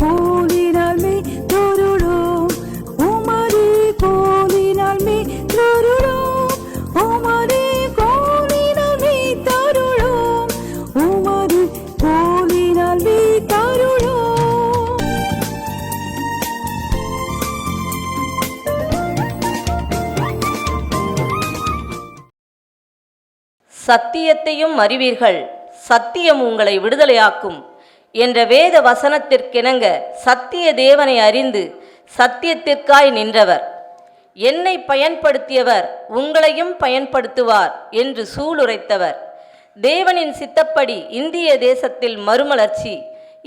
கோலினால் மே தொருளோம், உமது கோலினால் மே தொருளோம், உமது கோலினால் மே தருளோம், உமது கோலினால் மே தருளோம். சத்தியத்தையும் அறிவீர்கள், சத்தியம் உங்களை விடுதலையாக்கும் என்ற வேத வசனத்திற்கிணங்க சத்திய தேவனை அறிந்து சத்தியத்திற்காய் நின்றவர். என்னை பயன்படுத்தியவர் உங்களையும் பயன்படுத்துவார் என்று சூளுரைத்தவர். தேவனின் சித்தப்படி இந்திய தேசத்தில் மறுமலர்ச்சி,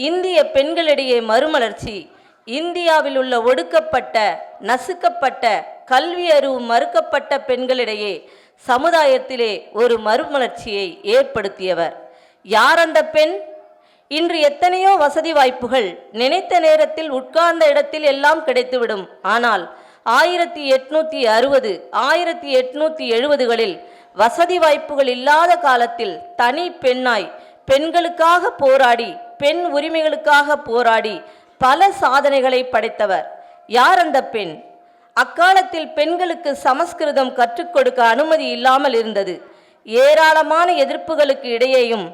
இந்திய பெண்களிடையே மறுமலர்ச்சி, இந்தியாவில் உள்ள ஒடுக்கப்பட்ட, நசுக்கப்பட்ட, கல்வி அறிவு மறுக்கப்பட்ட பெண்களிடையே சமுதாயத்திலே ஒரு மறுமலர்ச்சியை ஏற்படுத்தியவர். யார் அந்த பெண்? இன்று எத்தனையோ வசதி வாய்ப்புகள் நினைத்த நேரத்தில் உட்கார்ந்த இடத்தில் எல்லாம் கிடைத்துவிடும். ஆனால் 1860, 1870களில் வசதி வாய்ப்புகள் இல்லாத காலத்தில் தனி பெண்ணாய் பெண்களுக்காக போராடி, பெண் உரிமைகளுக்காக போராடி பல சாதனைகளை படைத்தவர். யார் அந்த பெண்? அக்காலத்தில் பெண்களுக்கு சமஸ்கிருதம் கற்றுக் கொடுக்க அனுமதி இல்லாமல் இருந்தது. ஏராளமான எதிர்ப்புகளுக்கு இடையேயும்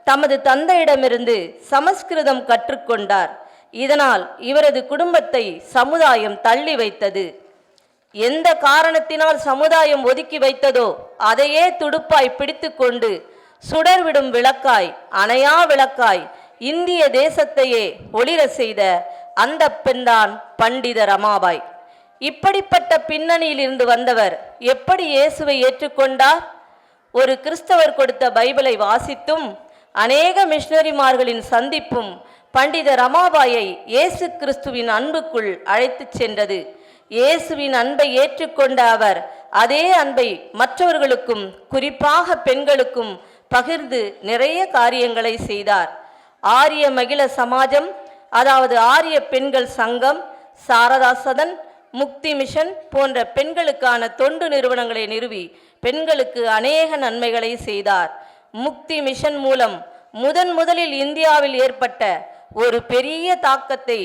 தமது தந்தையிடமிருந்து சமஸ்கிருதம் கற்றுக்கொண்டார். இதனால் இவரது குடும்பத்தை சமுதாயம் தள்ளி வைத்தது. எந்த காரணத்தினால் சமுதாயம் ஒதுக்கி வைத்ததோ அதையே துடுப்பாய் பிடித்து கொண்டு சுடர்விடும் விளக்காய், அணையா விளக்காய் இந்திய தேசத்தையே ஒளிர செய்த அந்த பெண்தான் பண்டித ரமாபாய். இப்படிப்பட்ட பின்னணியில் இருந்து வந்தவர் எப்படி இயேசுவை ஏற்றுக்கொண்டார்? ஒரு கிறிஸ்தவர் கொடுத்த பைபிளை வாசித்தும் அநேக மிஷனரிமார்களின் சந்திப்பும் பண்டித ரமாபாயை இயேசு கிறிஸ்துவின் அன்புக்குள் அழைத்து சென்றது. இயேசுவின் அன்பை ஏற்றுக்கொண்ட அவர் அதே அன்பை மற்றவர்களுக்கும், குறிப்பாக பெண்களுக்கும் பகிர்ந்து நிறைய காரியங்களை செய்தார். ஆரிய மகிழ சமாஜம், அதாவது ஆரிய பெண்கள் சங்கம், சாரதா சதன், முக்தி மிஷன் போன்ற பெண்களுக்கான தொண்டு நிறுவனங்களை நிறுவி பெண்களுக்கு அநேக நன்மைகளை செய்தார். முக்தி மிஷன் மூலம் முதலில் இந்தியாவில் ஏற்பட்ட ஒரு பெரிய தாக்கத்தை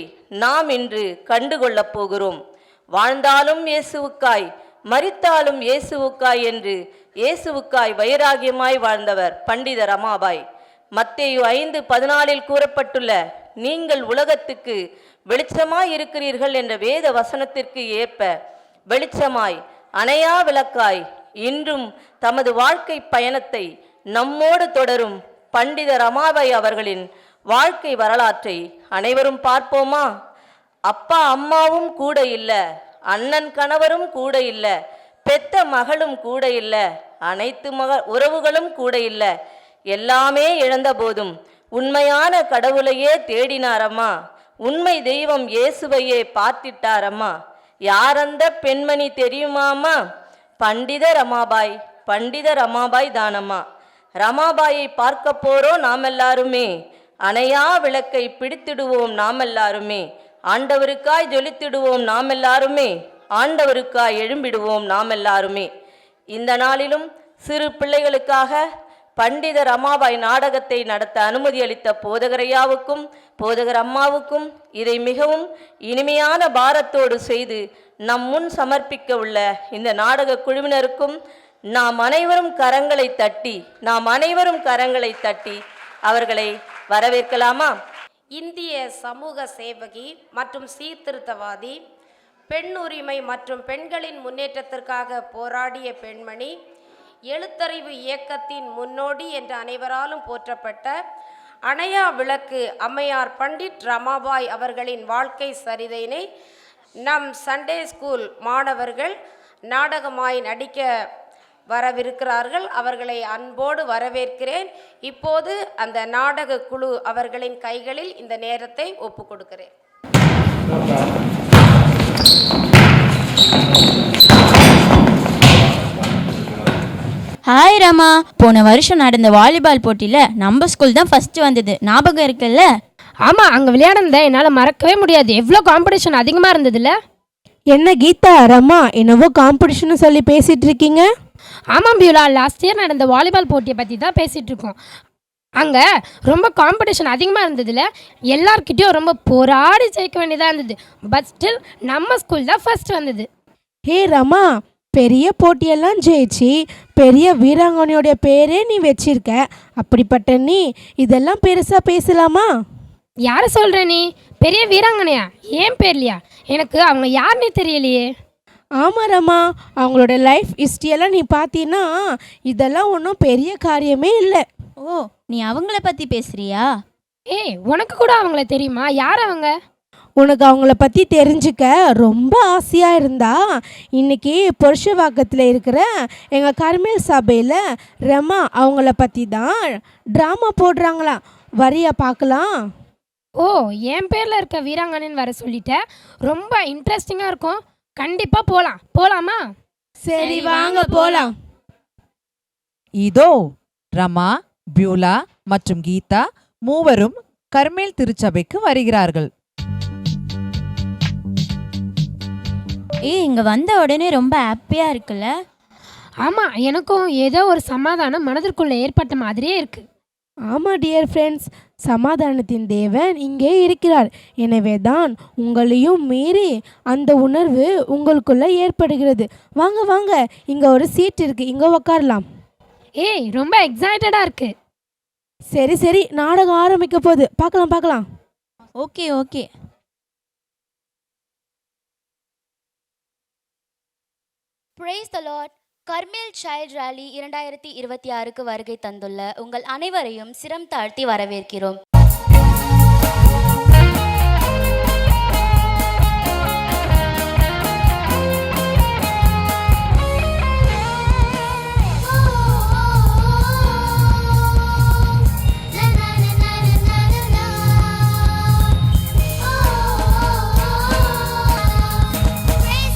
நாம் இன்று கண்டுகொள்ளப் போகிறோம். வாழ்ந்தாலும் இயேசுவுக்காய், மரித்தாலும் இயேசுவுக்காய் என்று இயேசுவுக்காய் வைராகியமாய் வாழ்ந்தவர் பண்டித ரமாபாய். மத்தேயு 5:14 கூறப்பட்டுள்ள நீங்கள் உலகத்துக்கு வெளிச்சமாய் இருக்கிறீர்கள் என்ற வேத வசனத்திற்கு ஏற்ப வெளிச்சமாய், அணையா விளக்காய் இன்றும் தமது வாழ்க்கை பயணத்தை நம்மோடு தொடரும் பண்டித ரமாபாய் அவர்களின் வாழ்க்கை வரலாற்றை அனைவரும் பார்ப்போமா? அப்பா அம்மாவும் கூட இல்லை, அண்ணன் கணவரும் கூட இல்லை, பெத்த மகளும் கூட இல்லை, அனைத்து உறவுகளும் கூட இல்லை, எல்லாமே இழந்த போதும் உண்மையான கடவுளையே தேடினாரம்மா. உண்மை தெய்வம் இயேசுவையே பார்த்திட்டாரம்மா. யார் அந்த பெண்மணி தெரியுமாம்மா? பண்டித ரமாபாய். பண்டித ரமாபாய் தானம்மா. ரமாபாயை பார்க்க போறோம் நாம் எல்லாருமே. அணையா விளக்கை பிடித்திடுவோம் நாம் எல்லாருமே. ஆண்டவருக்காய் ஜொலித்திடுவோம் நாம் எல்லாருமே. ஆண்டவருக்காய் எழும்பிடுவோம் நாம் எல்லாருமே. இந்த நாளிலும் சிறு பிள்ளைகளுக்காக பண்டித ரமாபாய் நாடகத்தை நடத்த அனுமதி அளித்த போதகரையாவுக்கும் போதகர் அம்மாவுக்கும் இதை மிகவும் இனிமையான பாரத்தோடு செய்து நம் முன் சமர்ப்பிக்க உள்ள இந்த நாடக குழுவினருக்கும் நாம் அனைவரும் கரங்களை தட்டி அவர்களை வரவேற்கலாமா? இந்திய சமூக சேவகி மற்றும் சீர்திருத்தவாதி, பெண் உரிமை மற்றும் பெண்களின் முன்னேற்றத்திற்காக போராடிய பெண்மணி, எழுத்தறிவு இயக்கத்தின் முன்னோடி என்று அனைவராலும் போற்றப்பட்ட அணையா விளக்கு அம்மையார் பண்டிட் ரமாபாய் அவர்களின் வாழ்க்கை சரிதையினை நம் சண்டே ஸ்கூல் மாணவர்கள் நாடகமாய் நடிக்க வரவிருக்கிறார்கள். அவர்களை அன்போடு வரவேற்கிறேன். இப்போது அந்த நாடக குழு அவர்களின் கைகளில் இந்த நேரத்தை ஒப்புக் கொடுக்கிறேன். ஹாய் ரமா, போன வருஷம் நடந்த வாலிபால் போட்டியில் நம்ம ஸ்கூல் தான் ஃபர்ஸ்ட் வந்தது, ஞாபகம் இருக்குல்ல? ஆமாம், அங்கே விளையாடுனதை என்னால் மறக்கவே முடியாது. எவ்வளோ காம்படிஷன் அதிகமாக இருந்ததுல்ல? என்ன கீதா, ரமா என்னவோ காம்படிஷன் சொல்லி பேசிட்டு இருக்கீங்க? ஆமாம் பியூலா, லாஸ்ட் இயர் நடந்த வாலிபால் போட்டியை பற்றி தான் பேசிகிட்டு இருக்கோம். அங்கே ரொம்ப காம்படிஷன் அதிகமாக இருந்ததில்ல, எல்லார்கிட்டயும் ரொம்ப போராடி ஜெயிக்க வேண்டியதாக இருந்தது. பட் ஸ்டில் நம்ம ஸ்கூல் தான் ஃபர்ஸ்ட் வந்தது. ஹே ரமா, பெரிய போட்டியெல்லாம் ஜெயிச்சு பெரிய வீராங்கனையோடைய பேரே நீ வச்சிருக்க. அப்படிப்பட்ட நீ இதெல்லாம் பெருசாக பேசலாமா? யாரை சொல்கிற நீ? பெரிய வீராங்கனையா? ஏன் பேர்லையா? எனக்கு அவங்க யாருன்னே தெரியலையே. ஆமாம் ரமா, அவங்களோட லைஃப் ஹிஸ்ட்ரியெல்லாம் நீ பார்த்தீன்னா இதெல்லாம் ஒன்றும் பெரிய காரியமே இல்லை. ஓ, நீ அவங்கள பற்றி பேசுறியா? ஏய், உனக்கு கூட அவங்கள தெரியுமா? யார் அவங்க? உனக்கு அவங்கள பற்றி தெரிஞ்சுக்க ரொம்ப ஆசையாக இருந்தா இன்னைக்கு புருஷவாக்கத்தில் இருக்கிற எங்கள் கர்மேல் சபையில் ரமா அவங்கள பற்றி தான் ட்ராமா போடுறாங்களாம். வரியா பார்க்கலாம்? ஓ, என் பேரில் இருக்க வீராங்கனைன்னு வர சொல்லிட்ட. ரொம்ப இன்ட்ரெஸ்டிங்காக இருக்கும். கண்டிப்பாக போகலாமா? சரி வாங்க போகலாம். இதோ ரமா, பியூலா மற்றும் கீதா மூவரும் கர்மேல் திருச்சபைக்கு வருகிறார்கள். இங்கே வந்த உடனே ரொம்ப ஹாப்பியாக இருக்குல்ல? ஆமாம், எனக்கும் ஏதோ ஒரு சமாதானம் மனதிற்குள்ளே ஏற்பட்ட மாதிரியே இருக்குது. ஆமாம் டியர் ஃப்ரெண்ட்ஸ், சமாதானத்தின் தேவன் இங்கே இருக்கிறார். எனவே தான் உங்களையும் மீறி அந்த உணர்வு உங்களுக்குள்ள ஏற்படுகிறது. வாங்க வாங்க, இங்கே ஒரு சீட் இருக்குது, இங்கே உக்காரலாம். ஏய், ரொம்ப எக்ஸைட்டடாக இருக்கு. சரி சரி, நாடகம் ஆரம்பிக்க போகுது. பார்க்கலாம். Okay. Praise the Lord. Carmel child rally 2026க்கு வருகை தந்துள்ள உங்கள் அனைவரையும் சிரம் தாழ்த்தி வரவேற்கிறோம். Praise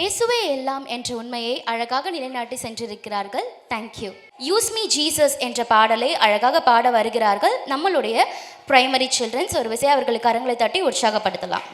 இயேசுவே எல்லாம் என்ற உண்மையை அழகாக நிலைநாட்டி சென்றிருக்கிறார்கள். தேங்க்யூ. யூஸ் மீ ஜீசஸ் என்ற பாடலை அழகாக பாட வருகிறார்கள் நம்மளுடைய பிரைமரி சில்ட்ரன்ஸ். ஒரு விஷயம் அவர்களுக்கு கரங்களை தட்டி உற்சாகப்படுத்தலாம்.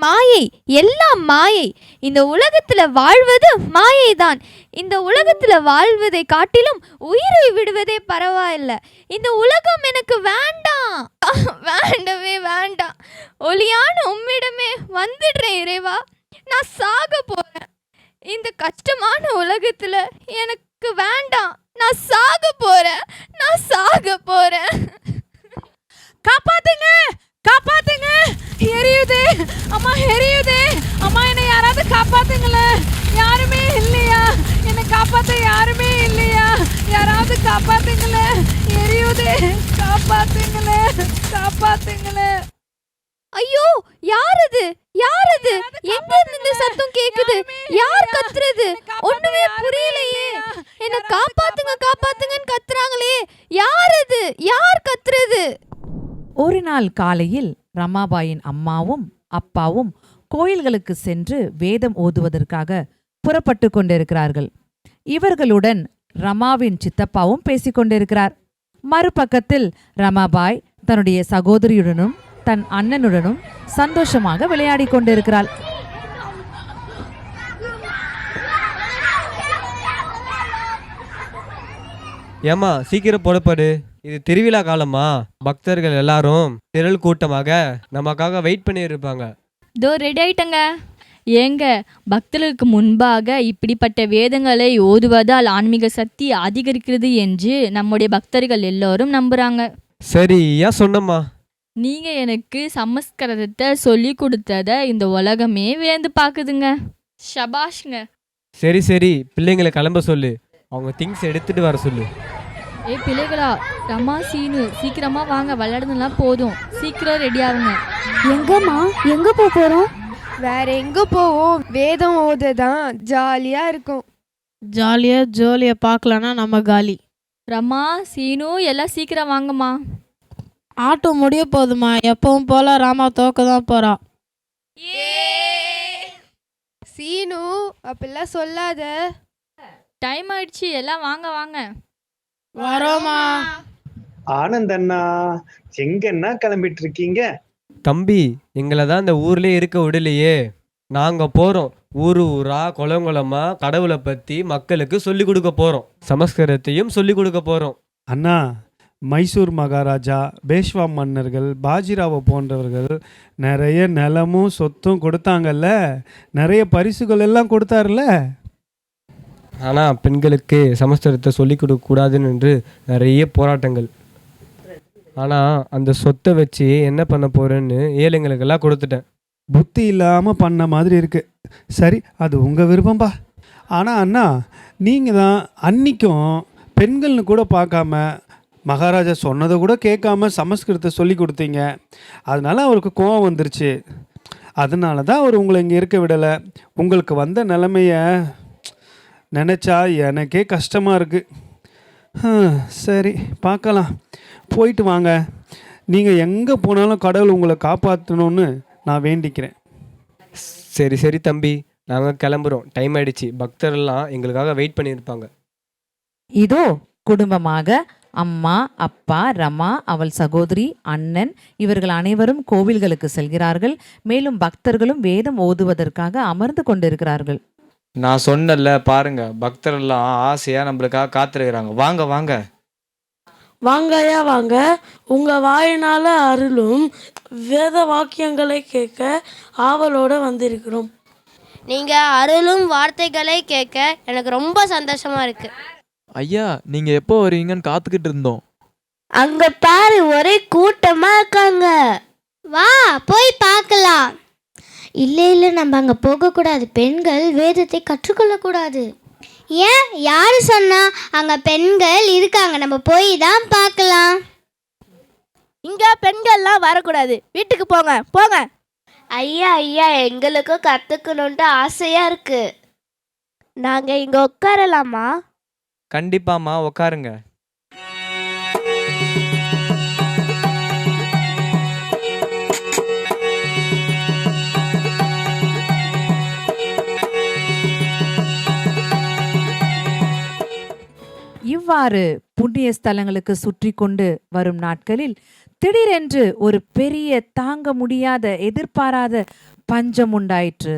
மாயை, எல்லாம் மாயை. இந்த உலகத்துல வாழ்வது மாயைதான். இந்த உலகத்துல வாழ்வதை காட்டிலும் உயிரை விடுவதே பரவாயில்லை. இந்த உலகம் எனக்கு வேண்டாம், வேண்டவே வேண்டாம். ஒளியான உம்மிடமே வந்துடுறேன் இறைவா. நான் சாக போறேன். இந்த கஷ்டமான உலகத்துல எனக்கு வேண்டாம். நான் சாக போறேன், நான் சாக போறேன். காப்பாத்துங்க, காப்பாத்துங்க, எரியுதே அம்மா, எரியுதே அம்மா, என்னை யாராவது காப்பாத்துங்களேன். யாருமே இல்லையா? என்னை காப்பாத்த யாருமே இல்லையா? யாராவது காப்பாத்துங்களேன், எரியுதே, காப்பாத்துங்களேன், காப்பாத்துங்களேன். ஐயோ, யார் அது? யார் அது? எங்க இருந்து இந்த சத்தம் கேக்குது? யார் கத்துறது? ஒண்ணுமே புரியலையே. என்ன காப்பாத்துங்க காப்பாத்துங்கன்னு கத்துறாங்களே, யார் அது? யார் கத்துறது? ஒரு நாள் காலையில் ரமாபாயின் அம்மாவும் அப்பாவும் கோயில்களுக்கு சென்று வேதம் ஓதுவதற்காக புறப்பட்டு கொண்டிருக்கிறார்கள். இவர்களுடன் ரமாவின் சித்தப்பாவும் பேசிக்கொண்டிருக்கிறார். மறுபக்கத்தில் ரமாபாய் தன்னுடைய சகோதரியுடனும் தன் அண்ணனுடனும் சந்தோஷமாக விளையாடி கொண்டிருக்கிறாள். ஏம்மா, சீக்கிரம் புறப்படு. இது திருவிழா காலமா? பக்தர்கள் எல்லாரும் திரள் கூட்டமாக நமக்காக வெயிட் பண்ணி இருப்பாங்க. இதோ ரெடி ஆயிட்டங்க. ஏங்க, பக்தர்களுக்கு முன்பாக இப்படிப்பட்ட வேதங்களை ஓதுவதால் ஆன்மீக சக்தி அதிகரிக்கிறது என்று நம்முடைய பக்தர்கள் எல்லோரும் நம்புறாங்க. சரியா சொன்னம்மா. நீங்க எனக்கு சமஸ்கிருதத்தை சொல்லி கொடுத்தத இந்த உலகமே வியந்து பாக்குதுங்க. ஷபாஷ்ங்க. சரி சரி, பிள்ளைங்களை கிளம்ப சொல்லு, அவங்க திங்ஸ் எடுத்துட்டு வர சொல்லு. பிள்ளைகளா, ரமா சீனு சீக்கிரமா வாங்க, விளையாடுனதுலாம் போதும், சீக்கிரம் ரெடி ஆகுங்க. எங்கம்மா எங்க போறோம்? வேற எங்க போவோம்? வேதம் ஓததான் ஜாலியா இருக்கும். ஜோலியை பார்க்கலன்னா நம்ம காலி. ரமா சீனு எல்லாம் சீக்கிரம் வாங்கம்மா. ஆட்டோ முடிய போதுமா, எப்பவும் போல ராமா தோக்க தான் போறா. சீனு அப்படிலாம் சொல்லாத. டைம் ஆயிடுச்சு, எல்லாம் வாங்க வாங்க. வரோமா. ஆனந்தண்ணா, எங்கன்னா கிளம்பிட்டு இருக்கீங்க? தம்பி, எங்களை தான் இந்த ஊர்லயே இருக்க விடலையே. நாங்க போறோம், ஊரா குளங்குளமா கடவுளை பத்தி மக்களுக்கு சொல்லி கொடுக்க போறோம், சமஸ்கிருதத்தையும் சொல்லி கொடுக்க போறோம். அண்ணா, மைசூர் மகாராஜா, பேஷ்வா மன்னர்கள், பாஜிராவோ போன்றவர்கள் நிறைய நிலமும் சொத்தும் கொடுத்தாங்கல்ல, நிறைய பரிசுகள் எல்லாம் கொடுத்தாருல. ஆனா பெண்களுக்கு சமஸ்கிருதத்தை சொல்லி கொடுக்க கூடாதுன்னு என்று நிறைய போராட்டங்கள். ஆனா அந்த சொத்தை வச்சு என்ன பண்ண போறேன்னு ஏழைங்களுக்கெல்லாம் கொடுத்துட்டேன். புத்தி இல்லாமல் பண்ண மாதிரி இருக்கு. சரி, அது உங்கள் விருப்பம்பா. ஆனால் அண்ணா, நீங்கள் தான் அன்னிக்கும் பெண்கள்னு கூட பார்க்காம மகாராஜா சொன்னதை கூட கேட்காம சமஸ்கிருதத்தை சொல்லி கொடுத்தீங்க. அதனால அவருக்கு கோபம் வந்துருச்சு. அதனால தான் அவர் உங்களை இங்கே இருக்க விடலை. உங்களுக்கு வந்த நிலைமைய நினச்சா எனக்கே கஷ்டமாக இருக்குது. சரி, பார்க்கலாம், போயிட்டு வாங்க. நீங்கள் எங்கே போனாலும் கடவுள் உங்களை காப்பாற்றணும்னு நான் வேண்டிக்கிறேன். சரி சரி தம்பி, நாங்கள் கிளம்புறோம், டைம் ஆயிடுச்சு. பக்தரெல்லாம் எங்களுக்காக வெயிட் பண்ணியிருப்பாங்க. இதோ குடும்பமாக அம்மா, அப்பா, ரமா, அவள் சகோதரி, அண்ணன் இவர்கள் அனைவரும் கோவில்களுக்கு செல்கிறார்கள். மேலும் பக்தர்களும் வேதம் ஓதுவதற்காக அமர்ந்து கொண்டிருக்கிறார்கள். நான் சொன்னல பாருங்க, பக்தரெல்லாம் ஆசையா நம்மளுக்காக காத்திருக்கிறாங்க. வாங்க வாங்க வாங்கய்யா வாங்க. உங்க வாயினால அருளும் வேத வாக்கியங்களை கேட்க ஆவலோட வந்திருக்கிறோம். நீங்க அருளும் வார்த்தைகளை கேட்க எனக்கு ரொம்ப சந்தோஷமா இருக்கு. ஐயா, நீங்க எப்போ வருவீங்கன்னு காத்துக்கிட்டு இருந்தோம். அங்க பாரு, ஒரே கூட்டமா இருக்காங்க. வா போய் பார்க்கலாம். இல்லை நம்ம அங்கே போகக்கூடாது. பெண்கள் வேதத்தை கற்றுக்கொள்ளக்கூடாது. ஏன், யாரு சொன்னா? அங்கே பெண்கள் இருக்காங்க, நம்ம போய் தான் பார்க்கலாம். இங்க பெண்கள்லாம் வரக்கூடாது, வீட்டுக்கு போங்க போங்க. ஐயா எங்களுக்கும் கற்றுக்கணுன்ட்டு ஆசையாக இருக்கு. நாங்கள் இங்கே உட்காரலாமா? கண்டிப்பாம்மா, உக்காருங்க. இவ்வாறு புண்ணிய ஸ்தலங்களுக்கு சுற்றி கொண்டு வரும் நாட்களில் திடீரென்று ஒரு பெரிய தாங்க முடியாத எதிர்பாராத பஞ்சம் உண்டாயிற்று.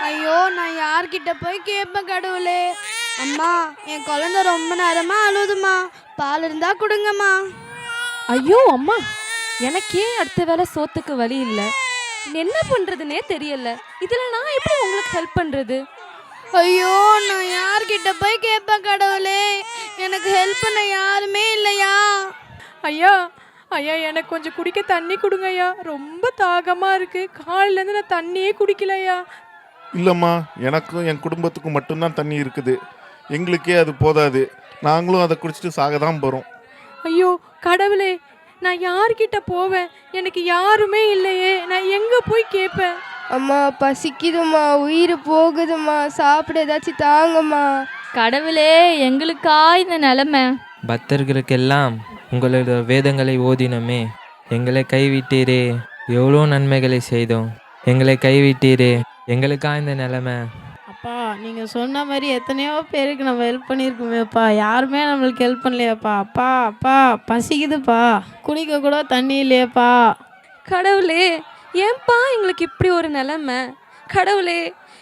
ஐயோ, நான் யார்கிட்ட போய் கேட்பேன் கடவுளே? அம்மா, என் குழந்தை ரொம்ப நேரமா அழுதுமா, பால் இருந்தா கொடுங்கம்மா. ஐயோ அம்மா, எனக்கே அடுத்த வேளை சோத்துக்கு வழி இல்லை, என்ன பண்றதுன்னே தெரியல. இதுல நான் எப்படி உங்களுக்கு ஹெல்ப் பண்றது? ஐயோ, நான் யார்கிட்ட போய் கேட்பேன் கடவுளே? எனக்கு ஹெல்ப் பண்ண யாருமே இல்லையா? ஐயா ஐயா, எனக்கு கொஞ்சம் குடிக்க தண்ணி கொடுங்க ஐயா, ரொம்ப தாகமாக இருக்கு. காலையிலேருந்து நான் தண்ணியே குடிக்கலையா. இல்லைம்மா, எனக்கும் என் குடும்பத்துக்கும் மட்டும்தான் தண்ணி இருக்குது. எங்களுக்கே அது போதாது, நாங்களும் அதை குடிச்சிட்டு சாக தான் போகிறோம். ஐயோ கடவுளே, நான் யார்கிட்ட போவேன்? எனக்கு யாருமே இல்லையே, நான் எங்கே போய் கேட்பேன்? அம்மா பசிக்குதுமா, உயிர் போகுதுமா, சாப்பிட ஏதாச்சும் தாங்கம்மா. கடவுளே, எங்களுக்கா இந்த நிலைமை? பக்தர்களுக்கெல்லாம் உங்களோட வேதங்களை ஓதினமே, எங்களை கைவிட்டீரே. எவ்வளோ நன்மைகளை செய்தோம், எங்களை கைவிட்டீரே. எங்களுக்கா இந்த நிலைமை? அப்பா, நீங்கள் சொன்ன மாதிரி எத்தனையோ பேருக்கு நம்ம ஹெல்ப் பண்ணியிருக்கோமேப்பா, யாருமே நம்மளுக்கு ஹெல்ப் பண்ணலையாப்பா. அப்பா அப்பா, பசிக்குதுப்பா, குடிக்க கூட தண்ணி இல்லையப்பா. கடவுளே, ஏன்பா எங்களுக்கு இப்படி ஒரு நிலைமை? கடவுளே,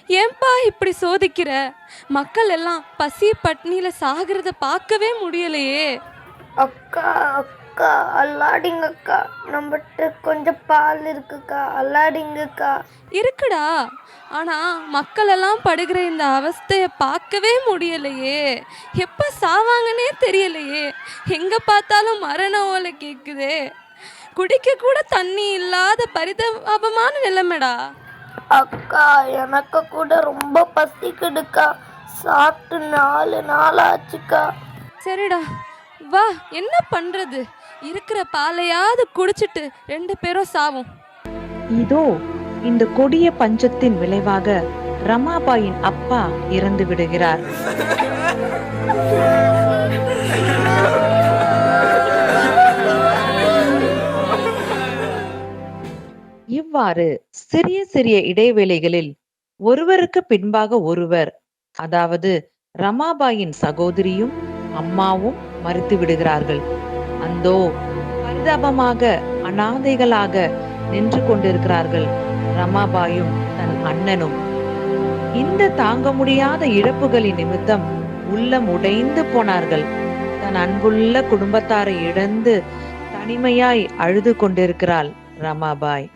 ஏன்பா இப்படி சோதிக்கிற? மக்கள் எல்லாம் பசி பட்னியில சாகிறத பார்க்கவே முடியலையே. அக்கா அக்கா அல்லாடிங்கக்கா, நம்மகிட்ட கொஞ்சம் பால் இருக்குக்கா, அல்லாடிங்கக்கா. இருக்குடா, ஆனா மக்கள் எல்லாம் படுகிற இந்த அவஸ்தையை பார்க்கவே முடியலையே. எப்ப சாவாங்கன்னே தெரியலையே. எங்க பார்த்தாலும் மரண ஓலை கேக்குதே. குடிக்க கூட தண்ணி இல்லாத பரிதாபமான நிலைமைடா. அக்கா எனக்கு கூட ரொம்ப பசிக்குதுக்கா, சாப்பிட்டு 4 நாள் ஆச்சுக்கா. சரிடா, வா, என்ன பண்றது? இருக்கிற பாலையாவது குடிச்சிட்டு 2 பேரும் சாவும். இதோ இந்த கொடிய பஞ்சத்தின் விளைவாக ரமாபாயின் அப்பா இறந்து விடுகிறார். இவ்வாறு சிறிய சிறிய இடைவேளைகளில் ஒருவருக்கு பின்பாக ஒருவர், அதாவது ரமாபாயின் சகோதரியும் அம்மாவும் மரித்து விடுகிறார்கள். அந்தோ பரிதாபமாக அனாதைகளாக நின்று கொண்டிருக்கிறார்கள் ரமாபாயும் தன் அண்ணனும். இந்த தாங்க முடியாத இழப்புகளின் நிமித்தம் உள்ளம் உடைந்து போனார்கள். தன் அன்புள்ள குடும்பத்தாரை இழந்து தனிமையாய் அழுது கொண்டிருக்கிறாள் ரமாபாய்.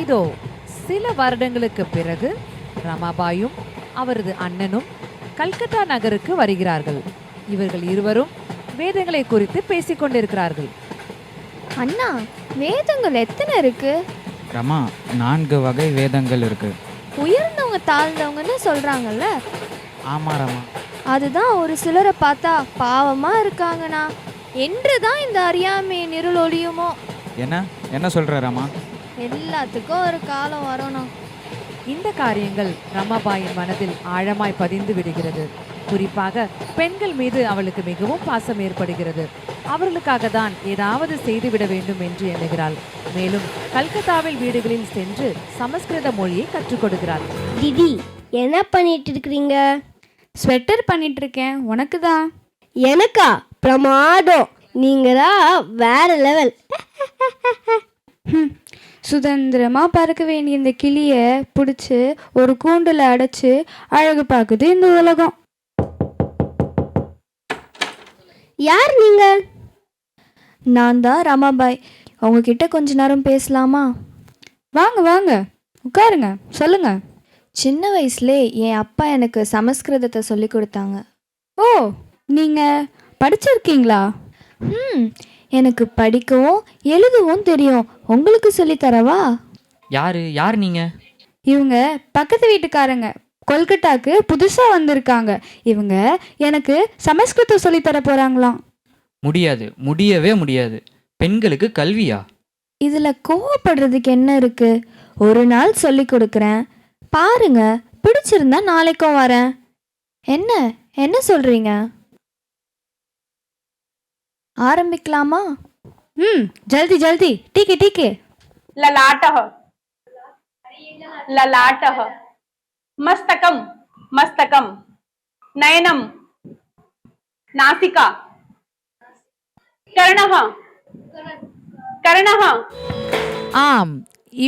இதோ சில வருடங்களுக்கு பிறகு ரமாபாயும் அவரது அண்ணனும் கல்கத்தா நகருக்கு வருகிறார்கள். இவர்கள் இருவரும் வேதங்களை குறித்து பேசிக் கொண்டிருக்கிறார்கள். அண்ணா, வேதங்கள் எத்தனை இருக்கு? ரமா, 4 வகை வேதங்கள் இருக்கு. உயர்ந்தவங்க தாழ்ந்தவங்கன்னு சொல்றாங்கல்ல. ஆமா ரமா. அதுதான் ஒரு சிலரை பார்த்தா பாவமா இருக்காங்கண்ணா என்றுதான் இந்த அறியாமை இருள் ஒளியுமோ. என்ன சொல்ற ரமா? எல்லாத்துக்கும் ஒரு காலம் வரணும். இந்த காரியங்கள் ரமாபாயின் மனதில் ஆழமாய் பதிந்து விடுகிறது. குறிப்பாக பெண்கள் மீது அவளுக்கு மிகவும் பாசம் ஏற்படுகிறது. அவர்களுக்காக தான் ஏதாவது செய்துவிட வேண்டும் என்று எண்ணுகிறாள். மேலும் கல்கத்தாவில் வீடுகளில் சென்று சமஸ்கிருத மொழியை கற்றுக் கொடுக்கிறாள். திதி, என்ன பண்ணிட்டு இருக்கிறீங்க? ஸ்வெட்டர் பண்ணிட்டு இருக்கேன். உனக்கு தான். எனக்கா? பிரமாதம், நீங்களா வேற லெவல். சுதந்திரமா பறக்க வேண்டிய இந்த கிளியை பிடிச்சி ஒரு கூண்டில் அடைச்சு அழகு பார்க்குது இந்த உலகம். யார் நீங்க? நான் தான் ரமாபாய். உங்ககிட்ட கொஞ்ச நேரம் பேசலாமா? வாங்க வாங்க, உட்காருங்க, சொல்லுங்க. சின்ன வயசுலே என் அப்பா எனக்கு சமஸ்கிருதத்தை சொல்லி கொடுத்தாங்க. ஓ, நீங்கள் படிச்சிருக்கீங்களா? எனக்கு படிக்கவும் எழுதவும் தெரியும். உங்களுக்கு சொல்லித்தரவா? யார் நீங்க? இவங்க பக்கத்து வீட்டுக்காரங்க. கொல்கட்டாக்கு புதுசாக வந்திருக்காங்க. இவங்க எனக்கு சமஸ்கிருதம் சொல்லித்தர போகிறாங்களாம். முடியவே முடியாது. பெண்களுக்கு கல்வியா? இதில் கோவப்படுறதுக்கு என்ன இருக்கு? ஒரு நாள் சொல்லி கொடுக்குறேன், பாருங்க. பிடிச்சிருந்தா நாளைக்கும் வரேன். என்ன சொல்கிறீங்க? ஆரம்பிக்கலாமா? ஜல்தி ஜல்தி. டீके ललाटः ललाटः मस्तकं मस्तकं नयनं नासिका कर्णः कर्णः. ஆம்,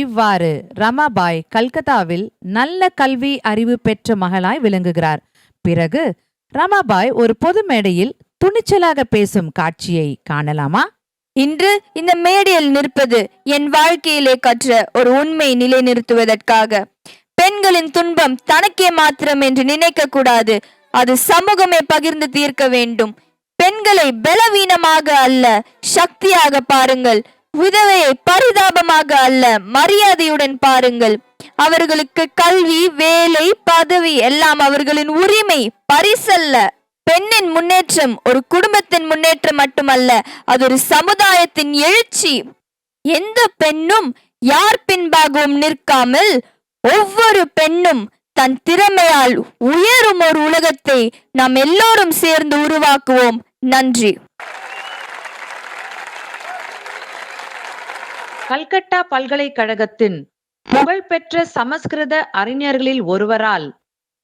இவ்வாறு ரமாபாய் கல்கத்தாவில் நல்ல கல்வி அறிவு பெற்ற மகளாய் விளங்குகிறார். பிறகு ரமாபாய் ஒரு பொது மேடையில் துணிச்சலாக பேசும் காட்சியை காணலாமா? இன்று இந்த மேடையில் நிற்பது என் வாழ்க்கையிலே கற்ற ஒரு உண்மை நிலைநிறுத்துவதற்காக. பெண்களின் துன்பம் தனக்கே மாத்திரம் என்று நினைக்க கூடாது. அது சமூகமே பகிர்ந்து தீர்க்க வேண்டும். பெண்களை பலவீனமாக அல்ல, சக்தியாக பாருங்கள். விதவையை பரிதாபமாக அல்ல, மரியாதையுடன் பாருங்கள். அவர்களுக்கு கல்வி, வேலை, பதவி எல்லாம் அவர்களின் உரிமை, பரிசல்ல. பெண்ணின் முன்னேற்றம் ஒரு குடும்பத்தின் முன்னேற்றம் மட்டுமல்ல, அது ஒரு சமுதாயத்தின் எழுச்சி. எந்த பெண்ணும் யார் பின்பாகவும் நிற்காமல் ஒவ்வொரு பெண்ணும் தன் திறமையால் உயரும் ஒரு உலகத்தை நாம் எல்லோரும் சேர்ந்து உருவாக்குவோம். நன்றி. கல்கட்டா பல்கலைக்கழகத்தின் புகழ்பெற்ற சமஸ்கிருத அறிஞர்களில் ஒருவரால்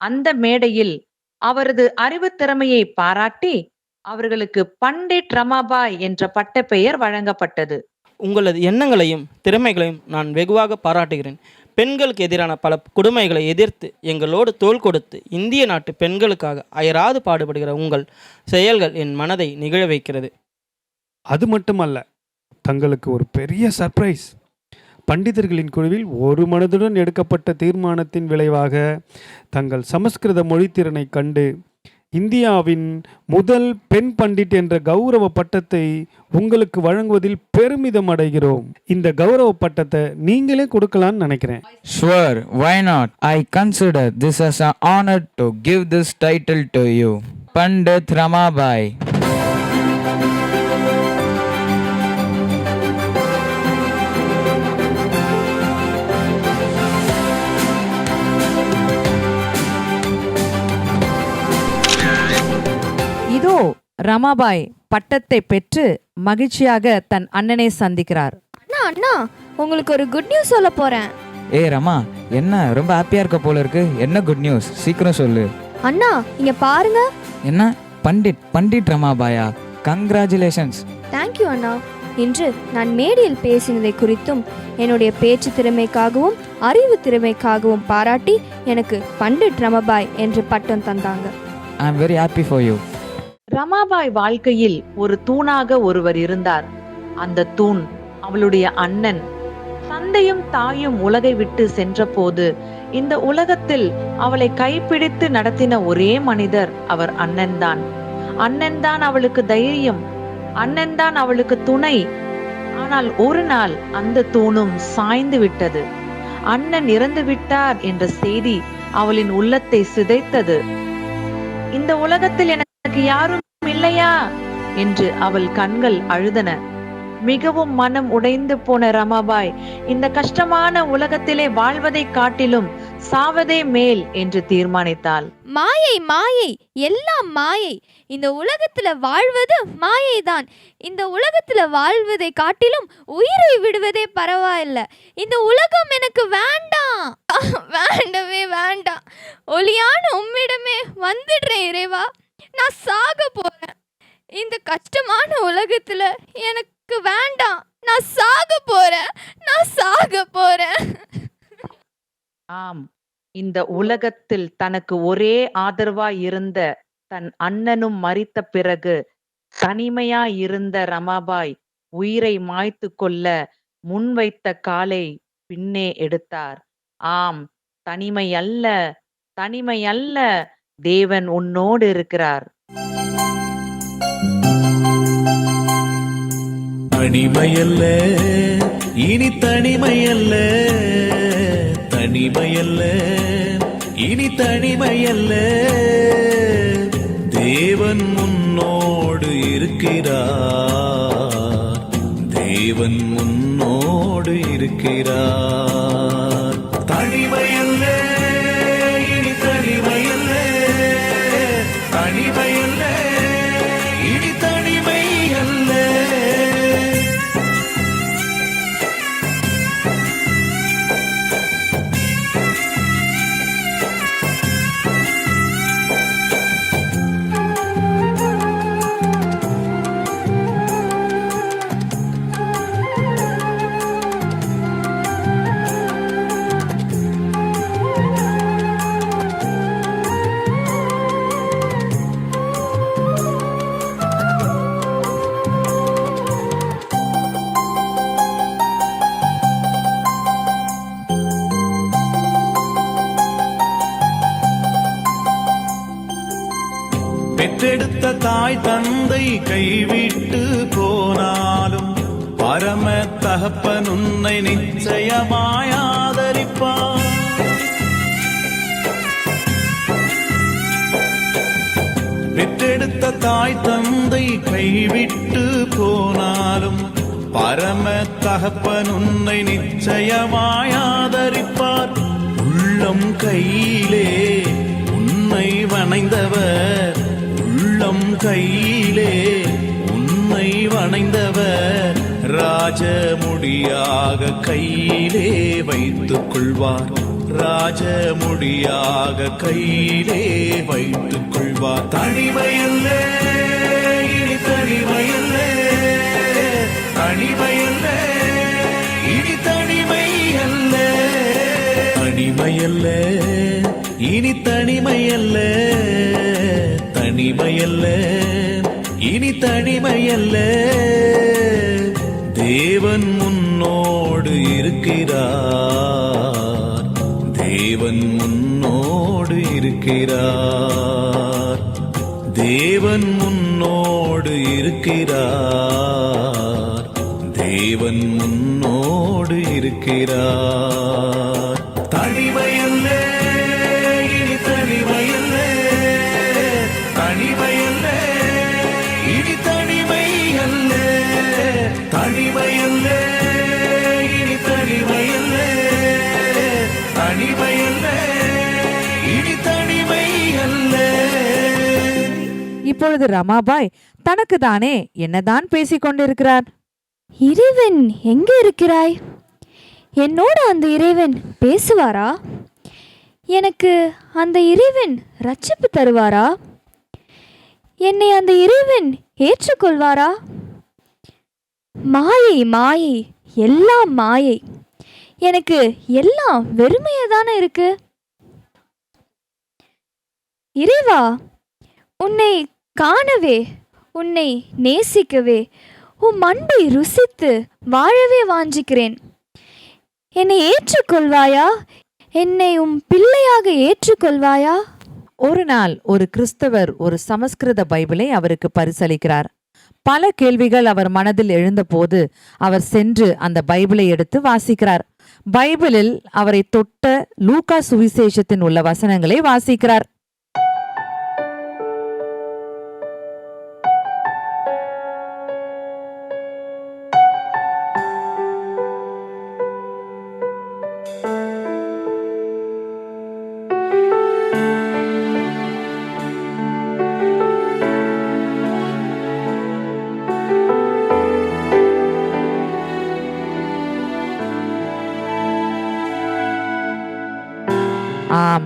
அந்த மேடையில் அவரது அறிவுத் திறமையை பாராட்டி அவர்களுக்கு பண்டிட் ரமாபாய் என்ற பட்டப்பெயர் வழங்கப்பட்டது. உங்களது எண்ணங்களையும் திறமைகளையும் நான் வெகுவாக பாராட்டுகிறேன். பெண்களுக்கு எதிரான பல கொடுமைகளை எதிர்த்து எங்களோடு தோள் கொடுத்து இந்திய நாட்டு பெண்களுக்காக அயராது பாடுபடுகிற உங்கள் செயல்கள் என் மனதை நிகழ வைக்கிறது. அது மட்டுமல்ல, தங்களுக்கு ஒரு பெரிய சர்ப்ரைஸ். பண்டிதர்களின் குழுவில் ஒரு மனதுடன் எடுக்கப்பட்ட தீர்மானத்தின் விளைவாக தங்கள் சமஸ்கிருத மொழித்திறனை கண்டு இந்தியாவின் முதல் பெண் பண்டிட் என்ற கௌரவ பட்டத்தை உங்களுக்கு வழங்குவதில் பெருமிதம் அடைகிறோம். இந்த கௌரவ பட்டத்தை நீங்களே கொடுக்கலான்னு நினைக்கிறேன். Sure, why not? I consider this as an honor to give this title to you, Pandit Ramabai. இதோ ரமாபாய் பட்டத்தை பெற்று மகிழ்ச்சியாக தன் அண்ணனை சந்திக்கிறார். அண்ணா அண்ணா, உங்களுக்கு ஒரு குட் நியூஸ் சொல்ல போறேன். ரமா, என்ன ரொம்ப ஹாப்பியா இருக்க போல இருக்கு? என்ன குட் நியூஸ்? சீக்கிரம் சொல்லு. அண்ணா இங்க பாருங்க. என்ன பண்டிட் ரமாபாயா? கங்க்ராச்சுலேஷன்ஸ். தேங்க்யூ அண்ணா. இன்று நான் மேடையில் பேசினதை குறித்தும் என்னுடைய பேச்சு திறமைக்காகவும் அறிவு திறமைக்காகவும் பாராட்டி எனக்கு பண்டிட் ரமாபாய் என்று பட்டம் தந்தாங்க. I am very happy for you. Ramabai வாழ்க்கையில் ஒரு தூணாக ஒருவர் இருந்தார். அந்த தூண் அவளுடைய அண்ணன். தந்தையும் தாயும் உலகை விட்டு சென்ற போது இந்த உலகத்தில் அவளை கைப்பிடித்து நடத்தின ஒரே மனிதர் அவர் அண்ணன்தான். அண்ணன்தான் அவளுக்கு தைரியம், அண்ணன்தான் அவளுக்கு துணை. ஆனால் ஒரு நாள் அந்த தூணும் சாய்ந்து விட்டது. அண்ணன் இறந்து விட்டார் என்ற செய்தி அவளின் உள்ளத்தை சிதைத்தது. இந்த உலகத்தில் எனக்கு யாரும் இல்லையா என்று அவள் கண்கள் அழுதன. மிகவும் மனம் உடைந்து போன ரமாபாய் இந்த கஷ்டமான உலகத்திலே வாழ்வதை காட்டிலும் சாவதே மேல் என்று தீர்மானித்தாள். மாயை மாயை, எல்லாம் மாயை. இந்த உலகத்துல வாழ்வது மாயைதான். இந்த உலகத்துல வாழ்வதை காட்டிலும் உயிரை விடுவதே பரவாயில்ல. இந்த உலகம் எனக்கு வேண்டாம், வேண்டவே வேண்டாம். ஒளியான உம்மிடமே வந்துடுறேன் இறைவா. நான் சாக போறேன். இந்த கஷ்டமான உலகத்துல எனக்கு வேண்டாம். நான் சாக போறேன். ஆம், இந்த உலகத்தில் தனக்கு ஒரே ஆதரவாய் இருந்த தன் அண்ணனும் மரித்த பிறகு தனிமையாய் இருந்த ரமாபாய் உயிரை மாய்த்து கொள்ள முன்வைத்த காலை பின்னே எடுத்தார். ஆம், தனிமை அல்ல, தேவன் உன்னோடு இருக்கிறார். தனிமையல்ல, இனி தனிமையல்ல, தனிமையல்ல, இனி தனிமையல்ல, தேவன் முன்னோடு இருக்கிறார், தேவன் முன்னோடு இருக்கிறார். தனிமையல்ல, இனி தனிமையல்ல, தனிமையல்ல, இனி தனிமையல்ல. பெற்றெடுத்த தாய் தந்தை கைவிட்டு போனாலும் பரம தகப்பன் உன்னை நிச்சயமாய் ஆதரிப்பார். பெற்றெடுத்த தாய் தந்தை கைவிட்டு போனாலும் பரம தகப்பன் உன்னை நிச்சயமாய் ஆதரிப்பார். உள்ளம் கையிலே உன்னை வணைந்தவர், உள்ளம் கையிலே உன்னை வணைந்தவர், ராஜமுடியாக கையிலே வைத்துக் கொள்வார். ராஜமுடியாக கையிலே வைத்துக் கொள்வார். தனிமையல்ல இனி தனிமையல்ல, தனிமையல்ல இனி தனிமையல்ல, தனிமையல்ல இனி தனிமையல்ல, தனிமையல்ல இனி தனிமையல்ல. தேவன் முன்னோடு இருக்கிறார், தேவன் முன்னோடு இருக்கிறார், தேவன் முன்னோடு இருக்கிறார், தேவன் முன்னோடு இருக்கிறார். தனிமையல்ல இனி தனிமையல்ல, தனிமையல்ல இனி தனிமையல்ல, தனிமையல்ல இனி தனிமையல்ல, தனிமையல்ல இனி தனிமையல்ல. இப்பொழுது ரமாபாய் தனக்கு தானே என்னதான் பேசிக் கொண்டிருக்கிறார்? இறைவன் எங்கே இருக்கிறாய்? என்னோட அந்த இறைவன் பேசுவாரா? எனக்கு அந்த இறைவன் ரட்சிப்பு தருவாரா? என்னை அந்த இறைவன் ஏற்றுக்கொள்வாரா? மாயை மாயை, எல்லாம் மாயை. எனக்கு எல்லாம் வெறுமையா தானே இருக்கு. இறைவா, உன்னை காணவே, உன்னை நேசிக்கவே, உம் அன்பை ருசித்து வாழவே வாஞ்சிக்கிறேன். என்னை ஏற்றுக்கொள்வாயா? என்னை உம் பிள்ளையாக ஏற்றுக்கொள்வாயா? ஒரு நாள் ஒரு கிறிஸ்தவர் ஒரு சமஸ்கிருத பைபிளை அவருக்கு பரிசளிக்கிறார். பல கேள்விகள் அவர் மனதில் எழுந்தபோது அவர் சென்று அந்த பைபிளை எடுத்து வாசிக்கிறார். பைபிளில் அவரை தொட்ட லூக்கா சுவிசேஷத்தின் உள்ள வசனங்களை வாசிக்கிறார். ஆம்,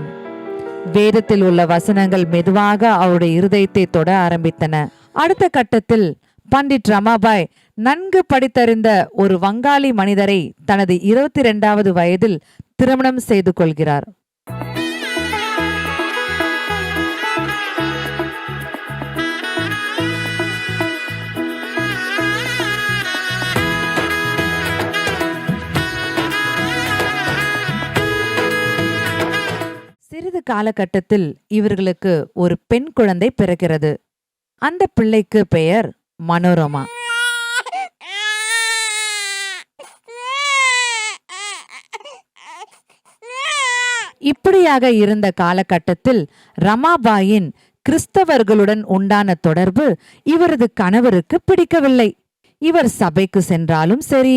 வேதத்தில் உள்ள வசனங்கள் மெதுவாக அவருடைய இருதயத்தை தொட ஆரம்பித்தன. அடுத்த கட்டத்தில் பண்டிட் ரமாபாய் நன்கு படித்தறிந்த ஒரு வங்காளி மனிதரை தனது 22வது வயதில் திருமணம் செய்து கொள்கிறார். சிறிது காலகட்டத்தில் இவர்களுக்கு ஒரு பெண் குழந்தை பிறக்கிறது. அந்த பிள்ளைக்கு பெயர் மனோரமா. இப்படியாக இருந்த காலகட்டத்தில் ரமாபாயின் கிறிஸ்தவர்களுடன் உண்டான தொடர்பு இவரது கணவருக்கு பிடிக்கவில்லை. இவர் சபைக்கு சென்றாலும் சரி,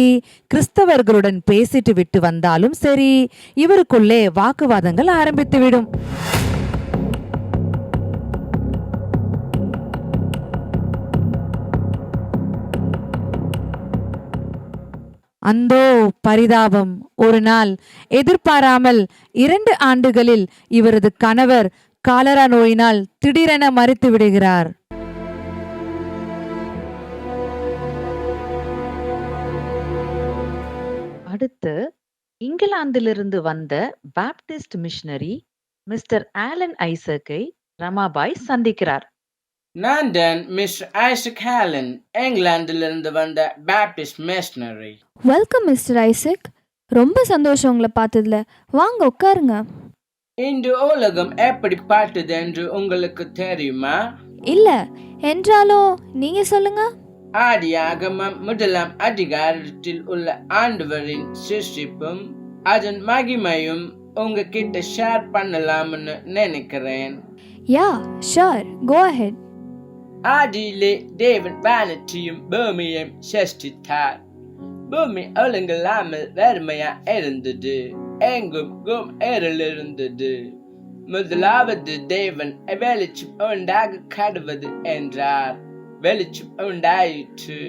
கிறிஸ்தவர்களுடன் பேசிட்டு விட்டு வந்தாலும் சரி, இவருக்குள்ளே வாக்குவாதங்கள் ஆரம்பித்துவிடும். அந்தோ பரிதாபம்! ஒரு நாள் எதிர்பாராமல் 2 ஆண்டுகளில் இவரது கணவர் காலரா நோயினால் திடீரென மரித்து விடுகிறார். அடுத்து இங்கிலாந்திலிருந்து வந்த பாப்டிஸ்ட் மிஷனரி மிஸ்டர் ஆலன் ஐசக்கை ரமாபாய் சந்திக்கிறார். நான் தான் மிஸ்டர் ஐசக் ஆலன், இங்கிலாந்திலிருந்து வந்த Baptist missionary. Welcome mister Isaac. ரொம்ப சந்தோஷம் உங்களை பார்த்ததுல. வாங்க உட்காருங்க. இந்த உலகம் எப்படி பார்த்தது என்று உங்களுக்கு தெரியுமா? இல்ல, என்றாலும் நீங்க சொல்லுங்க. ஆதியாகமம் 1ஆம் அதிகாரத்தில் உள்ள ஆண்டவரின் சிருஷ்டிப்பும் அதன் மகிமையும் உங்ககிட்ட ஷேர் பண்ணலாம்னு நினைக்கிறேன். யா, ஷூர், கோ அஹெட். ஆதியிலே தேவன் வானத்தையும் பூமியையும் சிருஷ்டித்தார். பூமி ஒழுங்கில்லாமல் வெறுமையா இருந்தது, எங்கும் கும் இருள் இருந்தது. முதலாவது தேவன் வெளிச்சம் உண்டாக கடவுது என்றார். வெளிச்சம் உண்டாயிற்று.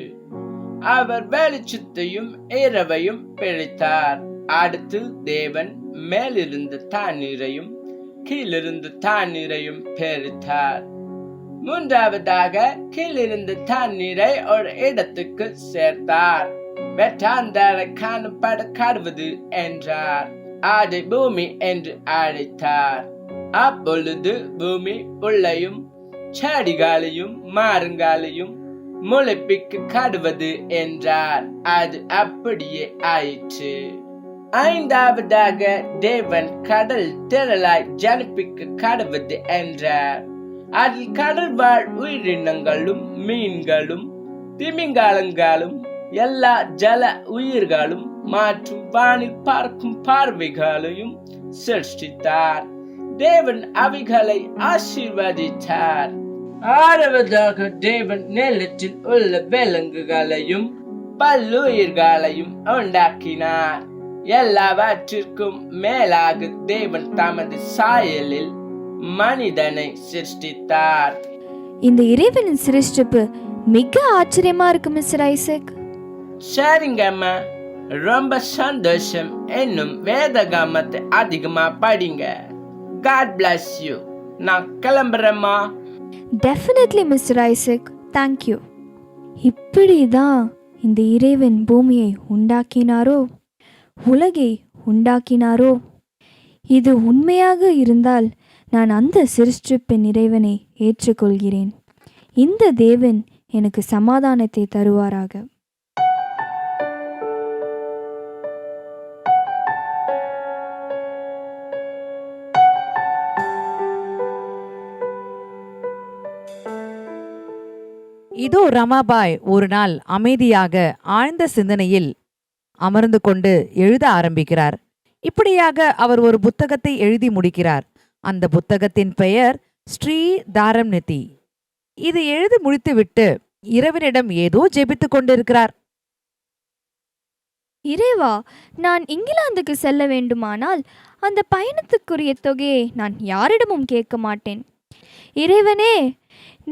அவர் வெளிச்சத்தையும் இரவையும் பிரித்தார். அடுத்து தேவன் மேலிருந்து தண்ணீரையும் கீழிருந்து தண்ணீரையும் பெருத்தார். மூன்றாவதாக கீழிருந்து தண்ணீரை ஒரு இடத்துக்கு சேர்த்தார். வெட்டாந்தரை காணப்பட கடவுது என்றார். அதை பூமி என்று அழைத்தார். அப்பொழுது பூமி புல்லையும் செடிகளையும் மரங்களையும் முளைப்பிக்க கடவுது என்றார். அது அப்படியே ஆயிற்று. ஐந்தாவதாக தேவன் கடல் திரளாய் ஜனிப்பிக்க கடவுது என்றார். அதில் கடல் வாழ் உயிரினங்களும் மீன்களும் திமிங்காலங்களும் எல்லா ஜல உயிர்களும் மற்றும் வானில் பார்க்கும் பறவைகளையும் சிருஷ்டித்தார். தேவன் அவைகளை ஆசீர்வதித்தார். ஆறாவதாக தேவன் நிலத்தில் உள்ள விலங்குகளையும் பல்லுயிர்களையும் உண்டாக்கினார். எல்லாவற்றிற்கும் மேலாக தேவன் தமது சாயலில் மனிதனை சிருஷ்டித்தார். இந்த இறைவனின் சிருஷ்டிப்பு மிக ஆச்சரியமா இருக்கு மிஸ்டர் ஐசக். சரிங்க அம்மா, ரொம்ப சந்தோஷம். இன்னும் வேதகாமத்தை அதிகமா படிங்க. God bless you. நான் கிளம்புறேம்மா. Definitely mister Isaac, thank you. இப்படிதான் இந்த இறைவன் பூமியை உண்டாக்கினாரோ, உலகை உண்டாக்கினாரோ? இது உண்மையாக இருந்தால் நான் அந்த சிருஷ்டிப்பின் இறைவனை ஏற்றுக்கொள்கிறேன். இந்த தேவன் எனக்கு சமாதானத்தை தருவாராக. இதோ ரமாபாய் ஒரு நாள் அமைதியாக ஆழ்ந்த சிந்தனையில் அமர்ந்து கொண்டு எழுத ஆரம்பிக்கிறார். இப்படியாக அவர் ஒரு புத்தகத்தை எழுதி முடிக்கிறார். அந்த புத்தகத்தின் பெயர் ஸ்ரீ தாரம்நிதி. இது எழுதி முடித்துவிட்டு இறைவனிடம் ஏதோ ஜெபித்துக் கொண்டிருக்கிறார். இறைவா, நான் இங்கிலாந்துக்கு செல்ல வேண்டுமானால் அந்த பயணத்துக்குரிய தொகையை நான் யாரிடமும் கேட்க மாட்டேன். இறைவனே,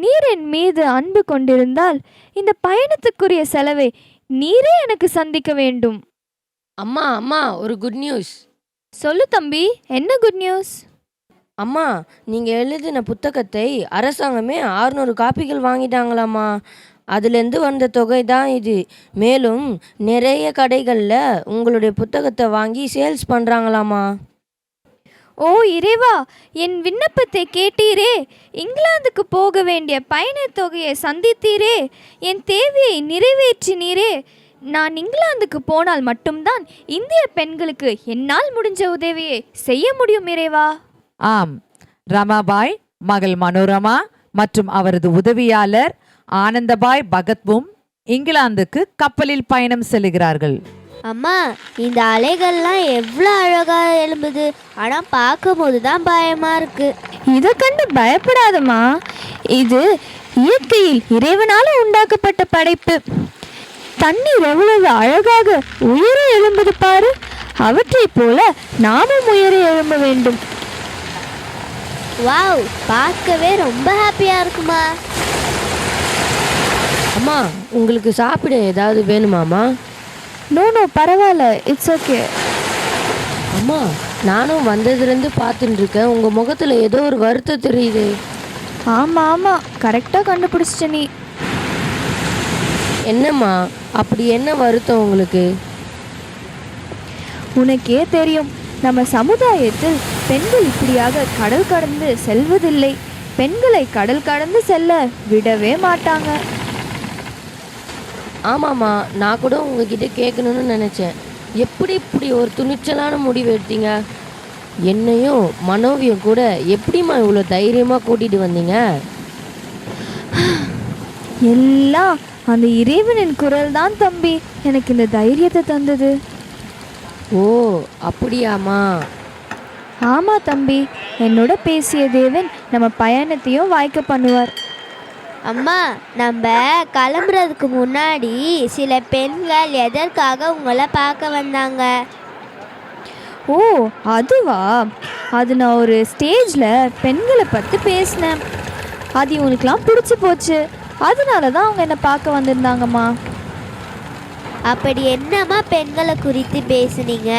நீர் என் மீது அன்பு கொண்டிருந்தால் இந்த பயணத்துக்குரிய செலவை நீரே எனக்கு சந்திக்க வேண்டும். அம்மா அம்மா, ஒரு குட் நியூஸ். சொல்லு தம்பி, என்ன குட் நியூஸ்? அம்மா, நீங்கள் எழுதின புத்தகத்தை அரசாங்கமே 600 காப்பிகள் வாங்கிட்டாங்களாம்மா. அதுலேருந்து வந்த தொகை தான் இது. மேலும் நிறைய கடைகளில் உங்களுடைய புத்தகத்தை வாங்கி சேல்ஸ் பண்ணுறாங்களாம்மா. ஓ இறைவா, என் விண்ணப்பத்தை கேட்டீரே. இங்கிலாந்துக்கு போக வேண்டிய பயணத் தொகையை சந்தித்தீரே. என் தேவையை நிறைவேற்றினீரே. நான் இங்கிலாந்துக்கு போனால் மட்டும்தான் இந்திய பெண்களுக்கு என்னால் முடிஞ்ச உதவியை செய்ய முடியும் இறைவா. ஆம், ரமாபாய், மகள் மனோரமா மற்றும் அவரது உதவியாளர் ஆனந்தபாய் பகத்வும் இங்கிலாந்துக்கு கப்பலில் பயணம் செல்கிறார்கள். அம்மா, இந்த அலைகள்லாம் எவ்வளோ அழகாக எழும்புது. ஆனால் பார்க்கும்போது தான் பயமாக இருக்கு. இதை கண்டு பயப்படாதம்மா. இது இயற்கையில் இறைவனால உண்டாக்கப்பட்ட படைப்பு. தண்ணீர் எவ்வளவு அழகாக உயர எழும்புது பாரு. அவற்றை போல நாமும் உயர எழும்ப வேண்டும். வாவ், பார்க்கவே ரொம்ப ஹாப்பியாக இருக்குமா. அம்மா, உங்களுக்கு சாப்பிட ஏதாவது வேணுமாம்மா? நோ பரவாயில்ல, இட்ஸ் ஓகே. அம்மா, நானும் வந்ததுலேருந்து பார்த்துட்டு இருக்கேன். உங்கள் முகத்தில் ஏதோ ஒரு வருத்தம் தெரியுது. ஆமாம் ஆமாம், கரெக்டாக கண்டுபிடிச்சிட்ட நீ. என்னம்மா, அப்படி என்ன வருத்தம் உங்களுக்கு? உனக்கே தெரியும், நம்ம சமுதாயத்தில் பெண்கள் இப்படியாக கடல் கடந்து செல்வதில்லை. பெண்களை கடல் கடந்து செல்ல விடவே மாட்டாங்க. ஆமாம்மா, நான் கூட உங்ககிட்ட கேட்கணும்னு நினச்சேன். எப்படி இப்படி ஒரு துணிச்சலான முடிவு எடுத்தீங்க? என்னையும் மனோவியும் கூட எப்படிம்மா இவ்வளோ தைரியமாக கூட்டிகிட்டு வந்தீங்க? எல்லாம் அந்த இறைவனின் குரல் தான் தம்பி எனக்கு இந்த தைரியத்தை தந்தது. ஓ, அப்படியாம்மா? ஆமாம் தம்பி, என்னோட பேசிய தேவன் நம்ம பயணத்தையும் வாய்க்க பண்ணுவார். அம்மா, நம்ம கிளம்புறதுக்கு முன்னாடி சில பெண்கள் எதற்காக உங்களை பார்க்க வந்தாங்க? ஓ அதுவா? அது நான் ஒரு ஸ்டேஜில் பெண்களை பற்றி பேசினேன். அது இவங்களுக்கெல்லாம் பிடிச்சி போச்சு. அதனால தான் அவங்க என்னை பார்க்க வந்திருந்தாங்கம்மா. அப்படி என்னம்மா பெண்களை குறித்து பேசுனீங்க?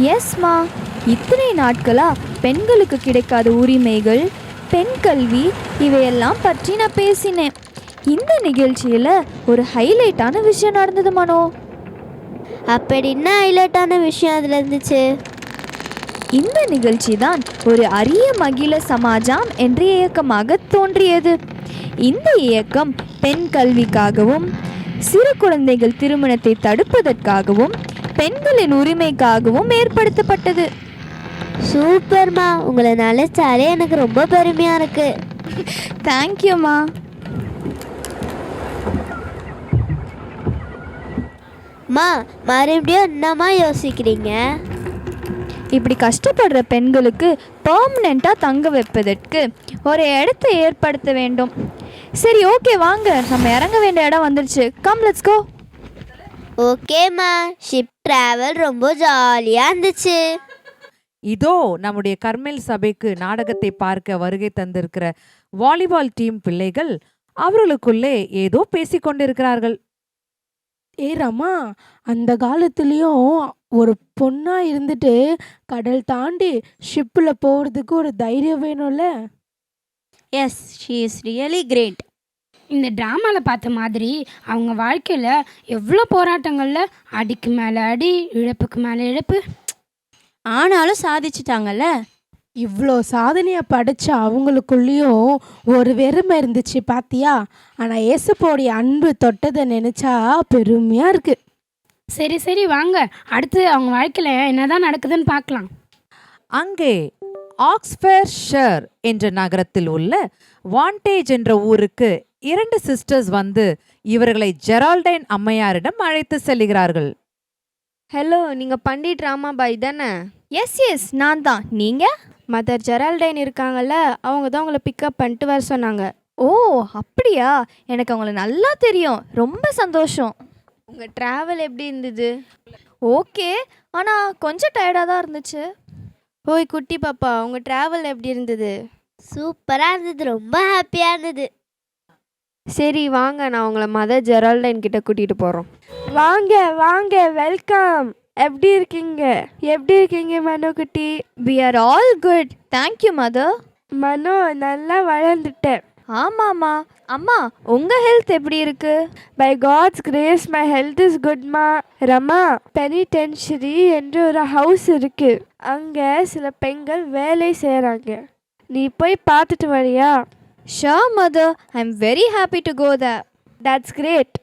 எஸ்மா, இத்தனை நாட்களா பெண்களுக்கு கிடைக்காத உரிமைகள், பெண் கல்வி இவையெல்லாம் பற்றி நான் பேசினேன். இந்த நிகழ்ச்சியில் ஒரு ஹைலைட்டான விஷயம் நடந்தது மனோ. அப்படி என்ன ஹைலைட்டான விஷயம் அதில் இருந்துச்சு? இந்த நிகழ்ச்சி தான் ஒரு அரிய மகிழ சமாஜம் என்ற இயக்கமாக தோன்றியது. இந்த இயக்கம் பெண் கல்விக்காகவும், சிறு குழந்தைகள் திருமணத்தை தடுப்பதற்காகவும், பெண்களின் உரிமைக்காகவும் ஏற்படுத்தப்பட்டது. சூப்பர்மா, உங்களை நினைச்சாலே எனக்கு ரொம்ப பெருமையா இருக்கு. தேங்க்யூம்மா. மா, மறுபடியும் என்னம்மா யோசிக்கிறீங்க? இப்படி கஷ்டப்படுற பெண்களுக்கு பெர்மனெண்ட்டாக தங்க வைப்பதற்கு ஒரு இடத்தை ஏற்படுத்த வேண்டும். சரி, ஓகே, வாங்க, நம்ம இறங்க வேண்டிய இடம் வந்துடுச்சு. Come, let's go. ஓகேம்மா, ஷிப் டிராவல் ரொம்ப ஜாலியாக இருந்துச்சு. இதோ நம்முடைய கர்மேல் சபைக்கு நாடகத்தை பார்க்க வருகை தந்திருக்கிற வாலிபால் டீம் பிள்ளைகள் அவர்களுக்குள்ளே ஏதோ பேசிக்கொண்டிருக்கிறார்கள். ஏ ரமா, அந்த காலத்துலேயும் ஒரு பொண்ணாக இருந்துட்டு கடல் தாண்டி ஷிப்பில் போகிறதுக்கு ஒரு தைரியம் வேணும்ல. Yes, she is really great. இந்த ட்ராமாவில் பார்த்த மாதிரி அவங்க வாழ்க்கையில் எவ்வளோ போராட்டங்களில் அடிக்கு மேலே அடி, இழப்புக்கு மேலே இழப்பு, ஆனாலும் சாதிச்சிட்டாங்கல்ல. இவ்வளோ சாதனையை படித்த அவங்களுக்குள்ளேயும் ஒரு வெறுமை இருந்துச்சு பாத்தியா? ஆனால் ஏசப்போடைய அன்பு தொட்டதை நினச்சா பெருமையாக இருக்குது. சரி சரி, வாங்க அடுத்து அவங்க வாழ்க்கையில் என்னதான் நடக்குதுன்னு பார்க்கலாம். அங்கே ஆக்ஸ்ஃபோர்ட்ஷைர் என்ற நகரத்தில் உள்ள வாண்டேஜ் என்ற ஊருக்கு 2 சிஸ்டர்ஸ் வந்து இவர்களை ஜெரால்டைன் அம்மையாரிடம் அழைத்து செல்கிறார்கள். ஹலோ, நீங்கள் பண்டிட் ராமாபாய் தானே? எஸ் எஸ், நான் தான். நீங்கள்? மதர் ஜெரால்டைன் இருக்காங்கல்ல, அவங்க தான் உங்களை பிக்கப் பண்ணிட்டு வர சொன்னாங்க. ஓ அப்படியா? எனக்கு அவங்கள நல்லா தெரியும். ரொம்ப சந்தோஷம். உங்கள் ட்ராவல் எப்படி இருந்தது? ஓகே, ஆனால் கொஞ்சம் டயர்டாக தான் இருந்துச்சு. ஓய் குட்டி பாப்பா, உங்கள் ட்ராவல் எப்படி இருந்தது? சூப்பராக இருந்தது, ரொம்ப ஹாப்பியாக இருந்தது. சரி வாங்க, நான் உங்களை மதர் ஜெரால்டைன் கிட்ட கூட்டிகிட்டு போகிறோம். வாங்க வாங்க, வெல்கம். எப்படி இருக்கீங்க மனோ குட்டி? We are all good, thank you mother. Mano, நல்லா வளர்ந்துட்டேன். ஆமாம்மா. அம்மா, உங்கள் ஹெல்த் எப்படி இருக்கு? By God's grace my health is குட்மா. ரமா, பெனிடென்ஷரி என்று ஒரு ஹவுஸ் இருக்கு, அங்கே சில பெண்கள் வேலை செய்கிறாங்க. நீ போய் பார்த்துட்டு வரியா? Sure mother, I am very happy to go there. That's great.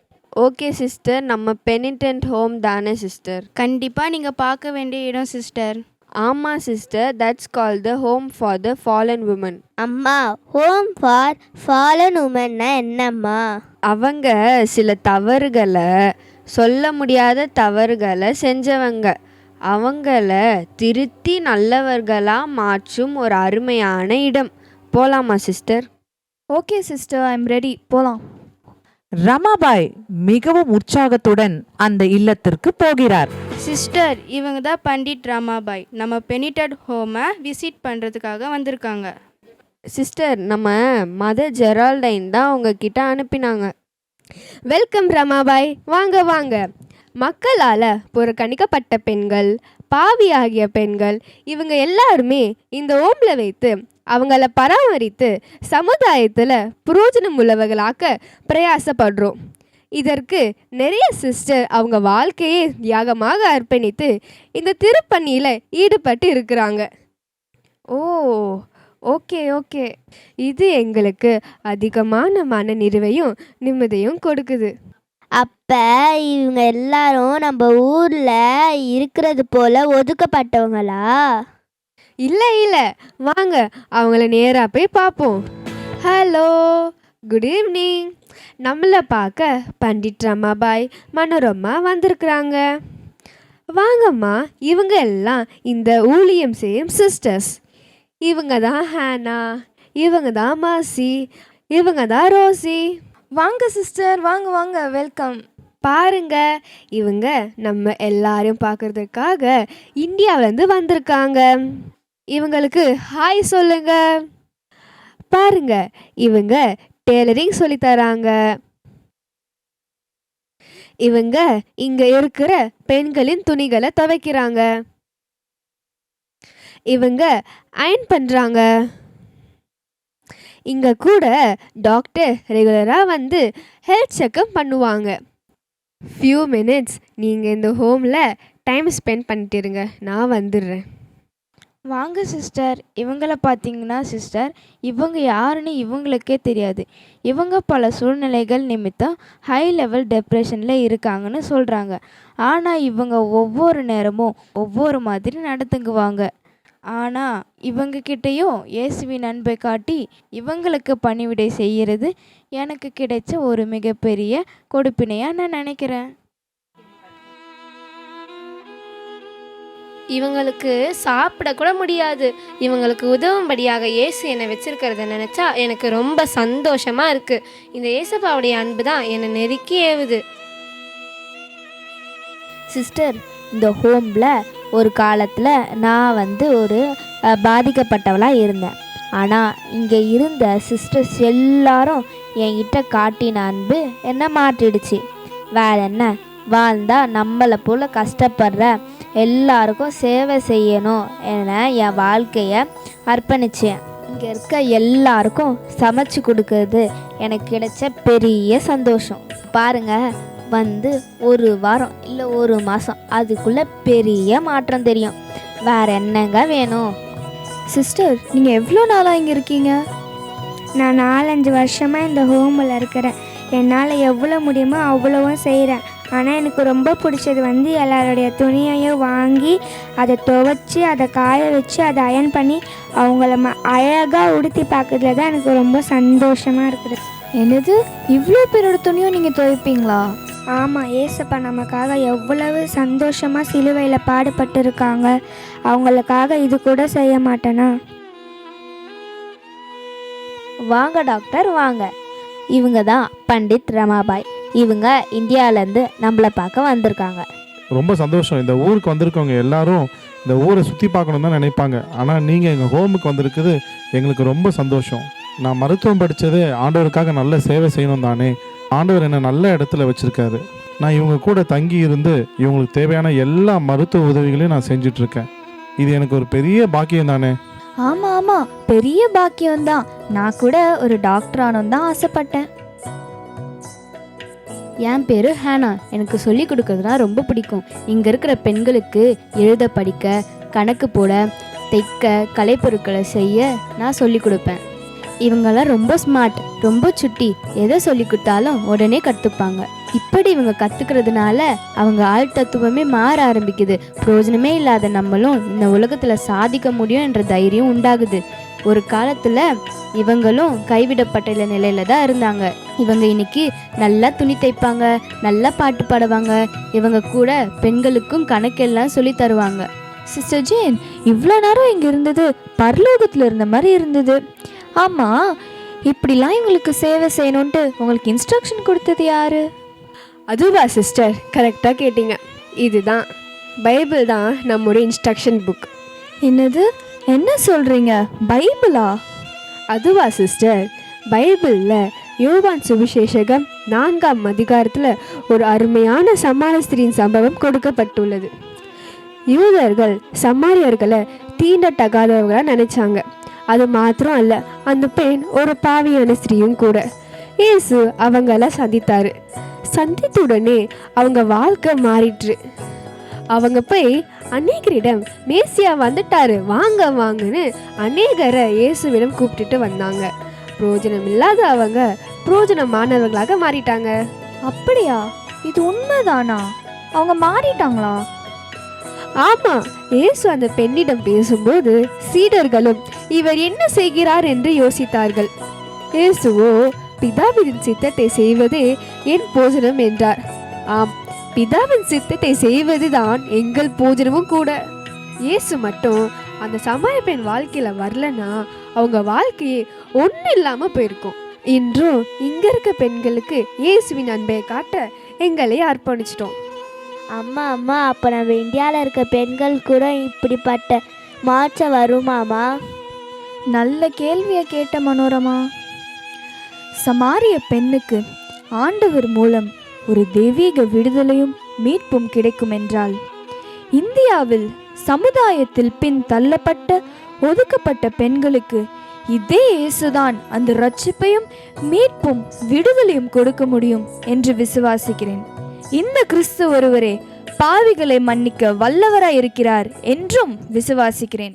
Okay sister, நம்ம பெனிடென்ட் ஹோம் தானே சிஸ்டர்? கண்டிப்பாக நீங்கள் பார்க்க வேண்டிய இடம் சிஸ்டர். ஆமாம் sister, that's call the home for the fallen women. அம்மா, ஹோம் ஃபார் ஃபாலன் உமன்னா என்னம்மா? அவங்க சில தவறுகளை, சொல்ல முடியாத தவறுகளை செஞ்சவங்க. அவங்கள திருத்தி நல்லவர்களாக மாற்றும் ஒரு அருமையான இடம். போகலாமா sister? Okay sister, I am ready, போகலாம். ரமாபாய் மிகவும் உற்சாகத்துடன் அந்த இல்லத்திற்கு போகிறார். சிஸ்டர், இவங்க தான் பண்டிட் ராமாபாய். நம்ம பெனிடென்ட் ஹோமை விசிட் பண்ணுறதுக்காக வந்திருக்காங்க. சிஸ்டர், நம்ம மதர் ஜெரால்டைன் தான் உங்ககிட்ட அனுப்பினாங்க. வெல்கம் ரமாபாய், வாங்க வாங்க. மக்களால் புறக்கணிக்கப்பட்ட பெண்கள், பாவி ஆகிய பெண்கள், இவங்க எல்லாருமே இந்த ஹோமில் வைத்து அவங்கள பராமரித்து சமுதாயத்தில் புரோஜனம் உள்ளவர்களாக்க பிரயாசப்படுறோம். இதற்கு நிறைய சிஸ்டர் அவங்க வாழ்க்கையை தியாகமாக அர்ப்பணித்து இந்த திருப்பணியில் ஈடுபட்டு இருக்கிறாங்க. ஓ ஓகே ஓகே, இது எங்களுக்கு அதிகமான மன நிறைவையும் நிம்மதியும் கொடுக்குது. அப்போ இவங்க எல்லாரும் நம்ம ஊரில் இருக்கிறது போல் ஒதுக்கப்பட்டவங்களா? இல்லை இல்லை, வாங்க அவங்கள நேராக போய் பார்ப்போம். Hello, good evening. நம்மளை பார்க்க பண்டிட் ரமாபாய், மனோரமா வந்திருக்கிறாங்க. வாங்கம்மா, இவங்க எல்லாம் இந்த ஊழியம் செய்யும் சிஸ்டர்ஸ். இவங்க தான் ஹேனா, இவங்க தான் மாசி, இவங்க தான் ரோசி. வாங்க சிஸ்டர், வாங்க வாங்க, வெல்கம். பாருங்க, இவங்க நம்ம எல்லாரையும் பார்க்கறதுக்காக இந்தியாவிலேருந்து வந்திருக்காங்க. இவங்களுக்கு ஹாய் சொல்லுங்க. பாருங்க, இவங்க டெய்லரிங் சொல்லித்தராங்க. இவங்க இங்க இருக்கிற பெண்களின் துணிகளை துவைக்கிறாங்க. இவங்க அயன் பண்ணுறாங்க. இங்கே கூட டாக்டர் ரெகுலராக வந்து ஹெல்த் செக்கப் பண்ணுவாங்க. ஃபியூ மினிட்ஸ் நீங்கள் இந்த ஹோமில் டைம் ஸ்பெண்ட் பண்ணிட்டு இருங்க, நான் வந்துடுறேன். வாங்க சிஸ்டர். இவங்களை பார்த்தீங்கன்னா சிஸ்டர், இவங்க யாருன்னு இவங்களுக்கே தெரியாது. இவங்க பல சூழ்நிலைகள் நிமித்தம் ஹை லெவல் டிப்ரெஷனில் இருக்காங்கன்னு சொல்கிறாங்க. ஆனால் இவங்க ஒவ்வொரு நேரமும் ஒவ்வொரு மாதிரி நடந்துக்குவாங்க. ஆனால் இவங்கக்கிட்டேயும் இயேசுவின் அன்பை காட்டி இவங்களுக்கு பணிவிடை செய்கிறது எனக்கு கிடைச்ச ஒரு மிகப்பெரிய கொடுப்பினையாக நான் நினைக்கிறேன். இவங்களுக்கு சாப்பிடக்கூட முடியாது. இவங்களுக்கு உதவும்படியாக இயேசு என்னை வச்சிருக்கிறத நினச்சா எனக்கு ரொம்ப சந்தோஷமாக இருக்குது. இந்த இயேசுப்பாவுடைய அன்பு தான் என்னை நெருக்கி ஏவுது. சிஸ்டர், இந்த ஹோமில் ஒரு காலத்தில் நான் வந்து ஒரு பாதிக்கப்பட்டவளாக இருந்தேன். ஆனால் இங்கே இருந்த சிஸ்டர்ஸ் எல்லாரும் என்கிட்ட காட்டின அன்பு என்னை மாற்றிடுச்சு. வேற என்ன, வாழ்ந்தா நம்மளை போல் கஷ்டப்படுற எல்லாருக்கும் சேவை செய்யணும் என என் வாழ்க்கையை அர்ப்பணித்தேன். இங்கே இருக்க எல்லாருக்கும் சமைச்சு கொடுக்கறது எனக்கு கிடைச்ச பெரிய சந்தோஷம். பாருங்கள், வந்து ஒரு வாரம் இல்லை ஒரு மாதம் அதுக்குள்ளே பெரிய மாற்றம் தெரியும். வேற என்னங்க வேணும்? சிஸ்டர், நீங்கள் எவ்வளோ நாளாக இங்கே இருக்கீங்க? நான் 4-5 வருஷமாக இந்த ஹோமில் இருக்கிறேன். என்னால் எவ்வளோ முடியுமோ அவ்வளோவும் செய்கிறேன். ஆனால் எனக்கு ரொம்ப பிடிச்சது வந்து எல்லாருடைய துணியையும் வாங்கி அதை துவைச்சி அதை காய வச்சு அதை அயன் பண்ணி அவங்கள அழகாக உடுத்தி பார்க்கறதுல தான் எனக்கு ரொம்ப சந்தோஷமாக இருக்குது. என்னது, இவ்வளோ பேரோட துணியும் நீங்கள் துவைப்பீங்களா? ஆமாம், ஏசப்பா நமக்காக எவ்வளவு சந்தோஷமாக சிலுவையில் பாடுபட்டு இருக்காங்க. அவங்களுக்காக இது கூட செய்ய மாட்டேனா? வாங்க டாக்டர், வாங்க. இவங்க தான் பண்டித் ரமாபாய். இவங்க இந்தியாவிலேருந்து நம்மளை பார்க்க வந்திருக்காங்க. ரொம்ப சந்தோஷம். இந்த ஊருக்கு வந்திருக்கவங்க எல்லாரும் இந்த ஊரை சுற்றி பார்க்கணும் தான் நினைப்பாங்க. ஆனால் நீங்கள் எங்கள் ஹோமுக்கு வந்திருக்குது எங்களுக்கு ரொம்ப சந்தோஷம். நான் மருத்துவம் படித்தது ஆண்டவருக்காக நல்ல சேவை செய்யணும் தானே. ஆண்டவர் என்னை நல்ல இடத்துல வச்சுருக்காரு. நான் இவங்க கூட தங்கி இருந்து இவங்களுக்கு தேவையான எல்லா மருத்துவ உதவிகளையும் நான் செஞ்சிட்ருக்கேன். இது எனக்கு ஒரு பெரிய பாக்கியம் தானே. ஆமாம் ஆமாம், பெரிய பாக்கியம்தான். நான் கூட ஒரு டாக்டர் ஆனோன்னு தான் ஆசைப்பட்டேன். என் பேர் ஹேனா. எனக்கு சொல்லி கொடுக்கறதுனா ரொம்ப பிடிக்கும். இங்கே இருக்கிற பெண்களுக்கு எழுத, படிக்க, கணக்கு போட, தைக்க, கலைப்பொருட்களை செய்ய நான் சொல்லி கொடுப்பேன். இவங்கெல்லாம் ரொம்ப ஸ்மார்ட், ரொம்ப சுட்டி. எதை சொல்லி கொடுத்தாலும் உடனே கற்றுப்பாங்க. இப்படி இவங்க கற்றுக்கிறதுனால அவங்க ஆள் தத்துவமே மாற ஆரம்பிக்குது. பிரயோஜனமே இல்லாத நம்மளும் இந்த உலகத்தில் சாதிக்க முடியும் என்ற தைரியம் உண்டாகுது. ஒரு காலத்தில் இவங்களும் கைவிடப்பட்ட நிலையில தான் இருந்தாங்க. இவங்க இன்னைக்கு நல்லா துணி தைப்பாங்க, நல்லா பாட்டு பாடுவாங்க. இவங்க கூட பெண்களுக்கும் கணக்கெல்லாம் சொல்லி தருவாங்க. சிஸ்டர் ஜேன், இவ்வளோ நேரம் இங்கே இருந்தது பரலோகத்தில் இருந்த மாதிரி இருந்தது. ஆமாம், இப்படிலாம் இவங்களுக்கு சேவை செய்யணுன்ட்டு உங்களுக்கு இன்ஸ்ட்ரக்ஷன் கொடுத்தது யாரு? அதுவா சிஸ்டர், கரெக்டாக கேட்டிங்க. இதுதான் பைபிள் தான் நம்முடைய இன்ஸ்ட்ரக்ஷன் புக். என்னது, என்ன சொல்கிறீங்க? பைபிளா? அதுவா சிஸ்டர், பைபிளில் யோவான் சுவிசேஷகம் 4ஆம் அதிகாரத்தில் ஒரு அருமையான சமாரிய ஸ்திரீயின் சம்பவம் கொடுக்கப்பட்டுள்ளது. யூதர்கள் சமாரியர்களை தீண்டத்தகாதவர்களாக நினைச்சாங்க. அது மாத்திரம் அல்ல, அந்த பெண் ஒரு பாவியான ஸ்திரீயும் கூட. இயேசு அவங்கள சந்தித்தாரு. சந்தித்துடனே அவங்க வாழ்க்கை மாறிட்டு அவங்க போய் அநேகரிடம் மேசியா வந்துட்டாரு, வாங்க வாங்கன்னு அநேகரை இயேசுவிடம் கூப்பிட்டுட்டு வந்தாங்க. பிரயோஜனம் இல்லாத அவங்க பிரயோஜனமானவர்களாக மாறிட்டாங்க. அப்படியா? இது உண்மைதானா? அவங்க மாறிட்டாங்களா? ஆமா, இயேசு அந்த பெண்ணிடம் பேசும்போது சீடர்களும் இவர் என்ன செய்கிறார் என்று யோசித்தார்கள். இயேசுவோ பிதாவின் சித்தத்தை செய்வதே என் போஜனம் என்றார். ஆம், பிதாவின் சித்தத்தை செய்வதுதான் எங்கள் போஜனமும் கூட. இயேசு மட்டும் அந்த சமாரிய பெண் வாழ்க்கையில வரலன்னா அவங்க வாழ்க்கையே ஒன்றும் இல்லாம போயிருக்கும். இன்றும் இங்க இருக்க பெண்களுக்கு இயேசுவின் அன்பை காட்ட எங்களை அர்ப்பணிச்சிட்டோம். அம்மா அம்மா, அப்போ நம்ம இந்தியாவில் இருக்க பெண்கள் கூட இப்படிப்பட்ட மாற்றம் வருமாமா? நல்ல கேள்வியை கேட்ட மனோரமா. சமாரிய பெண்ணுக்கு ஆண்டவர் மூலம் ஒரு தெய்வீக விடுதலையும் மீட்பும் கிடைக்கும் என்றால், இந்தியாவில் சமுதாயத்தில் பின் தள்ளப்பட்ட ஒதுக்கப்பட்ட பெண்களுக்கு இதே இயேசுதான் அந்த ரட்சிப்பையும் மீட்பும் விடுதலையும் கொடுக்க முடியும் என்று விசுவாசிக்கிறேன். இந்த கிறிஸ்து ஒருவரே பாவிகளை மன்னிக்க வல்லவராய் இருக்கிறார் என்றும் விசுவாசிக்கிறேன்.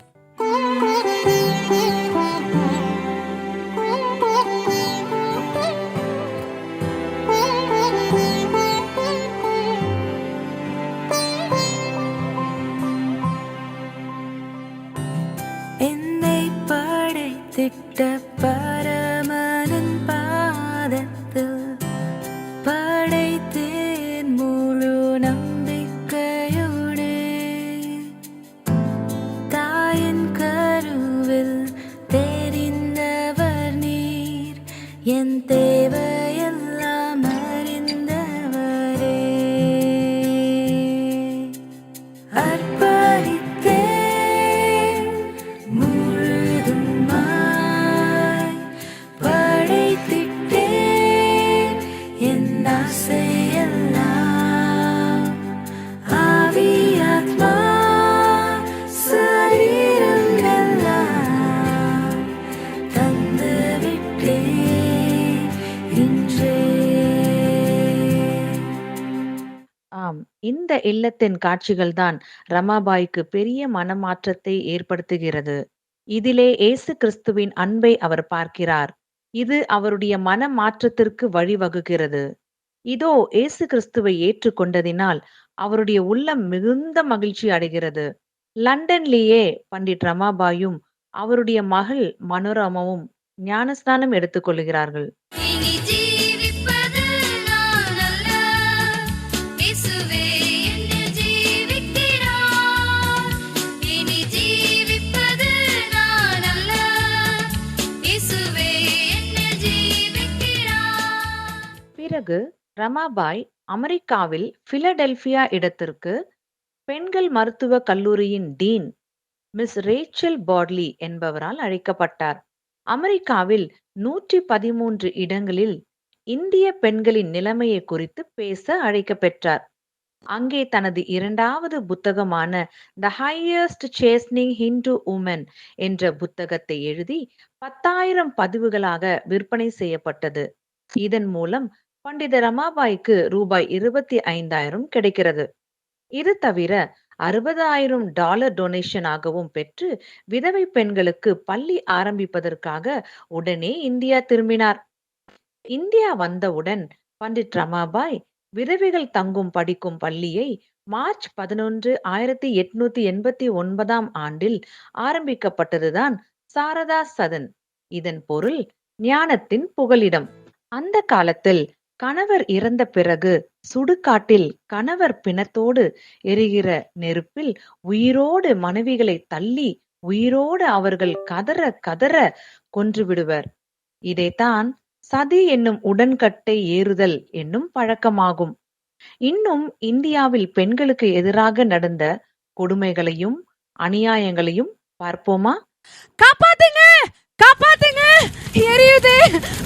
என்னை படைத்திட்ட பரமனின் பாதத்தில் படைத்தேன் முழு நம்பிக்கையோடு. தாயின் கருவில் தெரிந்தவர் நீர், என் தேவையெல்லாம் அறிந்தவரே. இந்த இல்லத்தின் காட்சிகள்தான் ரமாபாய்க்கு பெரிய மனமாற்றத்தை ஏற்படுத்துகிறது. இதிலே இயேசு கிறிஸ்துவின் அன்பை அவர் பார்க்கிறார். இது அவருடைய மனமாற்றத்திற்கு வழிவகுக்கிறது. இதோ இயேசு கிறிஸ்துவை ஏற்றுக்கொண்டதினால் அவருடைய உள்ளம் மிகுந்த மகிழ்ச்சி அடைகிறது. லண்டன்லேயே பண்டிட் ரமாபாயும் அவருடைய மகள் மனோரமாவும் ஞானஸ்நானம் எடுத்துக்கொள்கிறார்கள். பிறகு ரமாபாய் அமெரிக்காவில் பிலடெல்பியா இடத்திற்கு பெண்கள் மருத்துவ கல்லூரியின் டீன் மிஸ் ரேச்சல் பார்ட்லி என்பவரால் அழைக்கப்பட்டார். அமெரிக்காவில் 113 இடங்களில் இந்திய பெண்களின் நிலைமையை குறித்து பேச அழைக்கப்பெற்றார். அங்கே தனது 2வது புத்தகமான த ஹையஸ்ட் சேஸ்னிங் ஹிந்து உமன் என்ற புத்தகத்தை எழுதி 10,000 பதிவுகளாக விற்பனை செய்யப்பட்டது. இதன் மூலம் பண்டித ரமாபாய்க்கு ரூபாய் 25,000 கிடைக்கிறது. இது தவிர $60,000 டொனேஷன் ஆகவும் பெற்று விதவை பெண்களுக்கு பள்ளி ஆரம்பிப்பதற்காக உடனே இந்தியா திரும்பினார். இந்தியா வந்தவுடன் பண்டிட் ரமாபாய் விதவைகள் தங்கும் படிக்கும் பள்ளியை மார்ச் 11, 1889 ஆண்டில் ஆரம்பிக்கப்பட்டதுதான் சாரதா சதன். இதன் பொருள் ஞானத்தின் புகலிடம். அந்த காலத்தில் கணவர் இறந்த பிறகு சுடுகாட்டில் கணவர் பிணத்தோடு எரிகிற நெருப்பில் உயிரோடு மனைவிகளை தள்ளி உயிரோடு அவர்கள் கதற கதற கொன்றுவிடுவர். இதைத்தான் சதி என்னும் உடன்கட்டை ஏறுதல் என்னும் பழக்கமாகும். இன்னும் இந்தியாவில் பெண்களுக்கு எதிராக நடந்த கொடுமைகளையும் அநியாயங்களையும் பார்ப்போமா? காப்பாத்துங்க, காப்பாத்துங்க, எரியுதே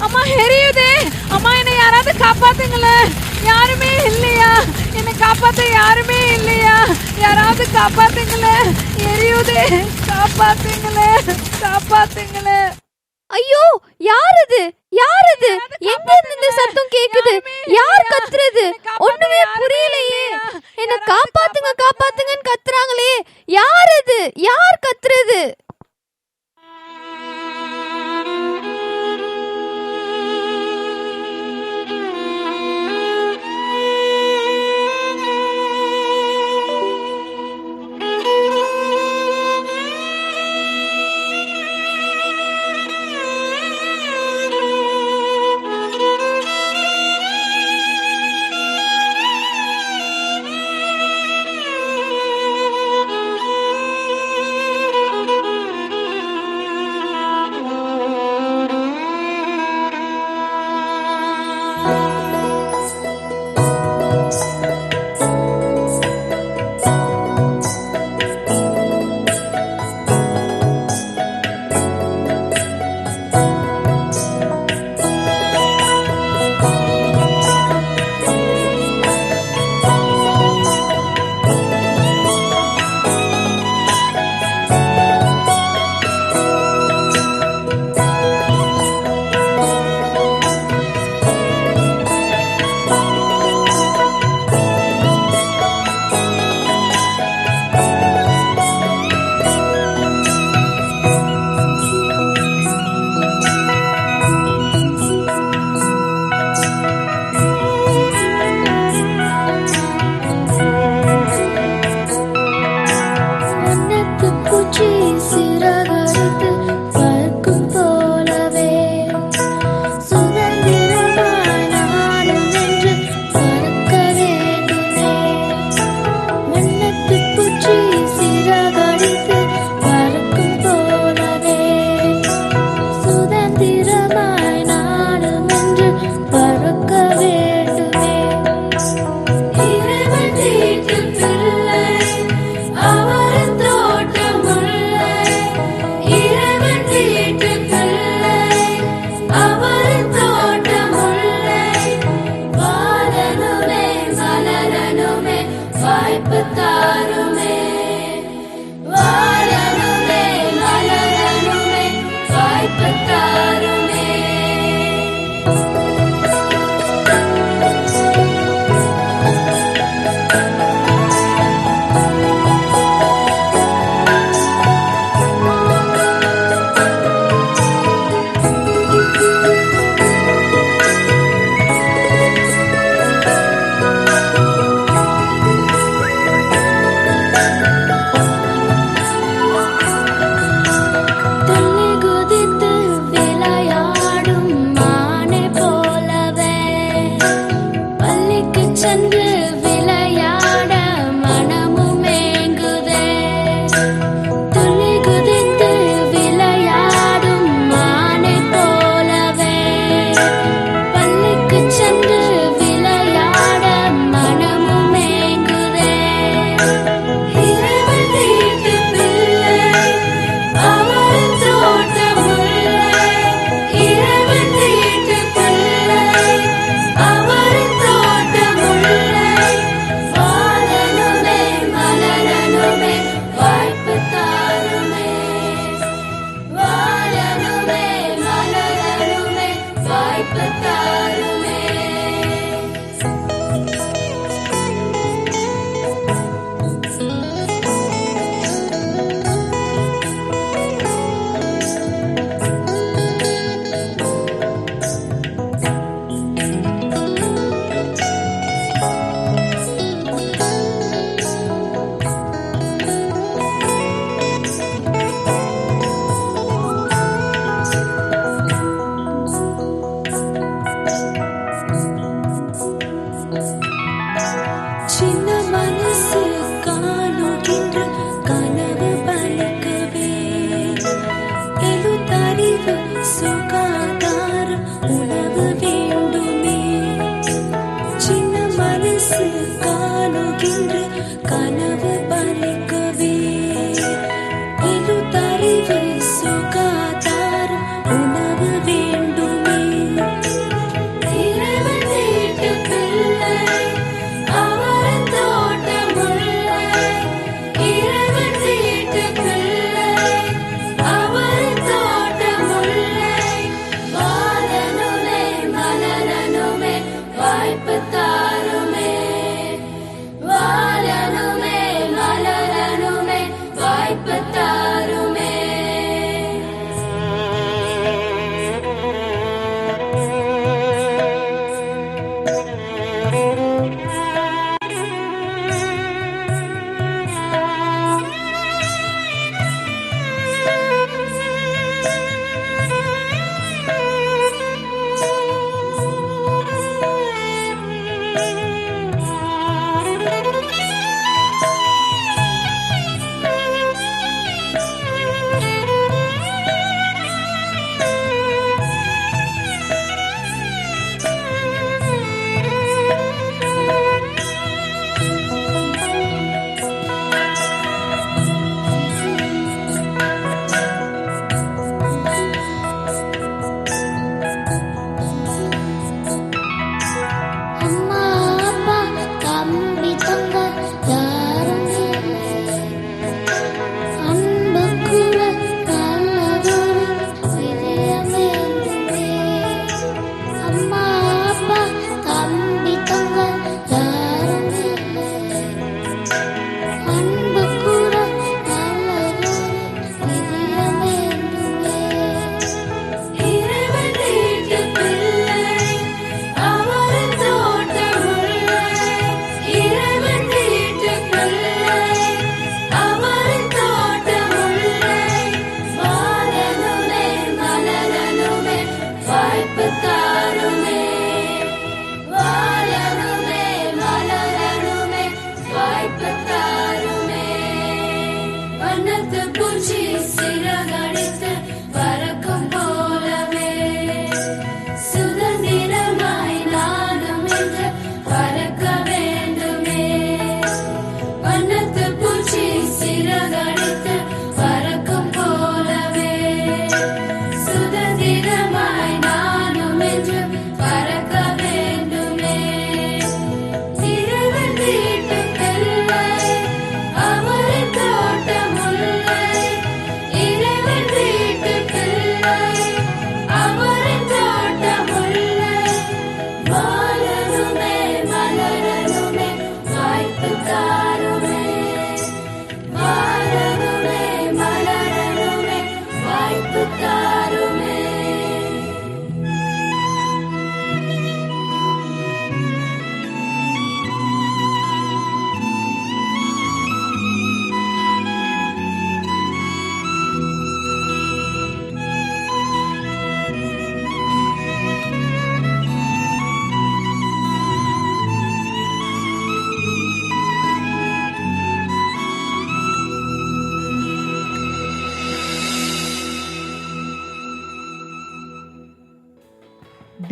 அம்மா, எரியுதே அம்மா, என்னை யாராவது காப்பாத்துங்களேன். யாருமே இல்லையா? என்னை காப்பாத்த யாருமே இல்லையா? யாராவது காப்பாத்துங்களேன், எரியுதே, காப்பாத்துங்களேன், காப்பாத்துங்களேன். ஐயோ, யார் அது? யார் அது? எங்க இருந்து இந்த சத்தம் கேக்குது? யார் கத்துறது? ஒண்ணுமே புரியலையே. என்ன காப்பாத்துங்க காப்பாத்துங்கன்னு கத்துறாங்களே, யார் அது? யார் கத்துறது?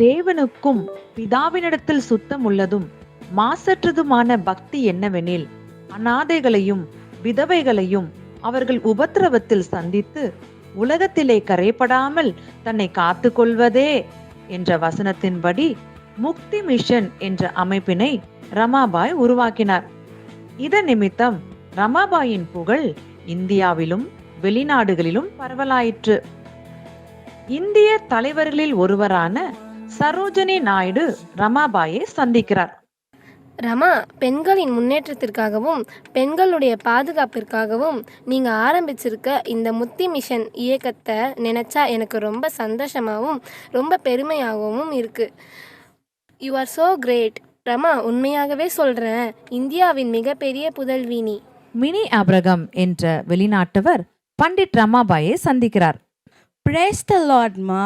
தேவனுக்கும் பிதாவினிடத்தில் சுத்தம் உள்ளதும் மாசற்றதுமான பக்தி என்னவெனில், அநாதைகளையும் விதவைகளையும் அவர்கள் உபத்திரவத்தில் சந்தித்து உலகத்திலே கரைப்படாமல் தன்னை காத்து கொள்வதே என்ற வசனத்தின்படி முக்தி மிஷன் என்ற அமைப்பினை ரமாபாய் உருவாக்கினார். இதன் நிமித்தம் ரமாபாயின் புகழ் இந்தியாவிலும் வெளிநாடுகளிலும் பரவலாயிற்று. இந்திய தலைவர்களில் ஒருவரான சரோஜினி நாயுடு ரமாபாயை சந்திக்கிறார். ரமா, பெண்களின் முன்னேற்றத்திற்காகவும் பெண்களுடைய பாதுகாப்பிற்காகவும் நீங்கள் ஆரம்பிச்சிருக்க இந்த முக்தி மிஷன் இயக்கத்தை நினச்சா எனக்கு ரொம்ப சந்தோஷமாகவும் ரொம்ப பெருமையாகவும் இருக்குது. You are so great. Rama, உண்மையாகவே சொல்கிறேன், இந்தியாவின் மிகப்பெரிய புதல்வி நீ. மினி ஆபிரகாம் என்ற வெளிநாட்டவர் பண்டிட் ரமாபாயை சந்திக்கிறார். பிரேஸ் தி லார்ட்மா.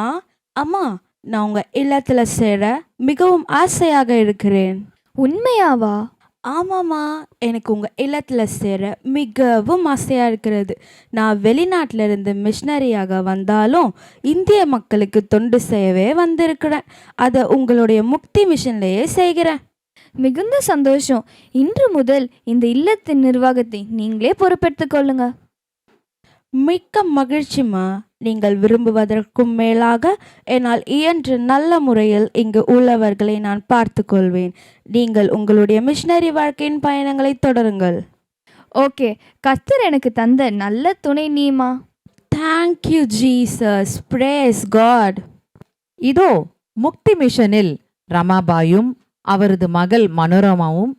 அம்மா, நான் உங்கள் இல்லத்தில் சேர மிகவும் ஆசையாக இருக்கிறேன். உண்மையாவா? ஆமாம்மா, எனக்கு உங்கள் இல்லத்தில் சேர மிகவும் ஆசையாக இருக்கிறது. நான் வெளிநாட்டில் இருந்து மிஷனரியாக வந்தாலும் இந்திய மக்களுக்கு தொண்டு செய்யவே வந்திருக்கிறேன். அதை உங்களுடைய முக்தி மிஷன்லேயே செய்கிறேன். மிகுந்த சந்தோஷம். இன்று முதல் இந்த இல்லத்தின் நிர்வாகத்தை நீங்களே பொறுப்பெடுத்துக் கொள்ளுங்க. மிக்க மகிழ்ச்சிமா. நீங்கள் விரும்புவதற்கும் மேலாக என்னால் இயன்ற நல்ல முறையில் இங்கு உள்ளவர்களை நான் பார்த்து கொள்வேன். நீங்கள் உங்களுடைய மிஷனரி வாழ்க்கையின் பயணங்களை தொடருங்கள். ஓகே, கர்த்தர் எனக்கு தந்த நல்ல துணை நீமா. Thank you Jesus. Praise God. இதோ முக்தி மிஷனில் ரமாபாயும் அவரது மகள் மனோரமாவும்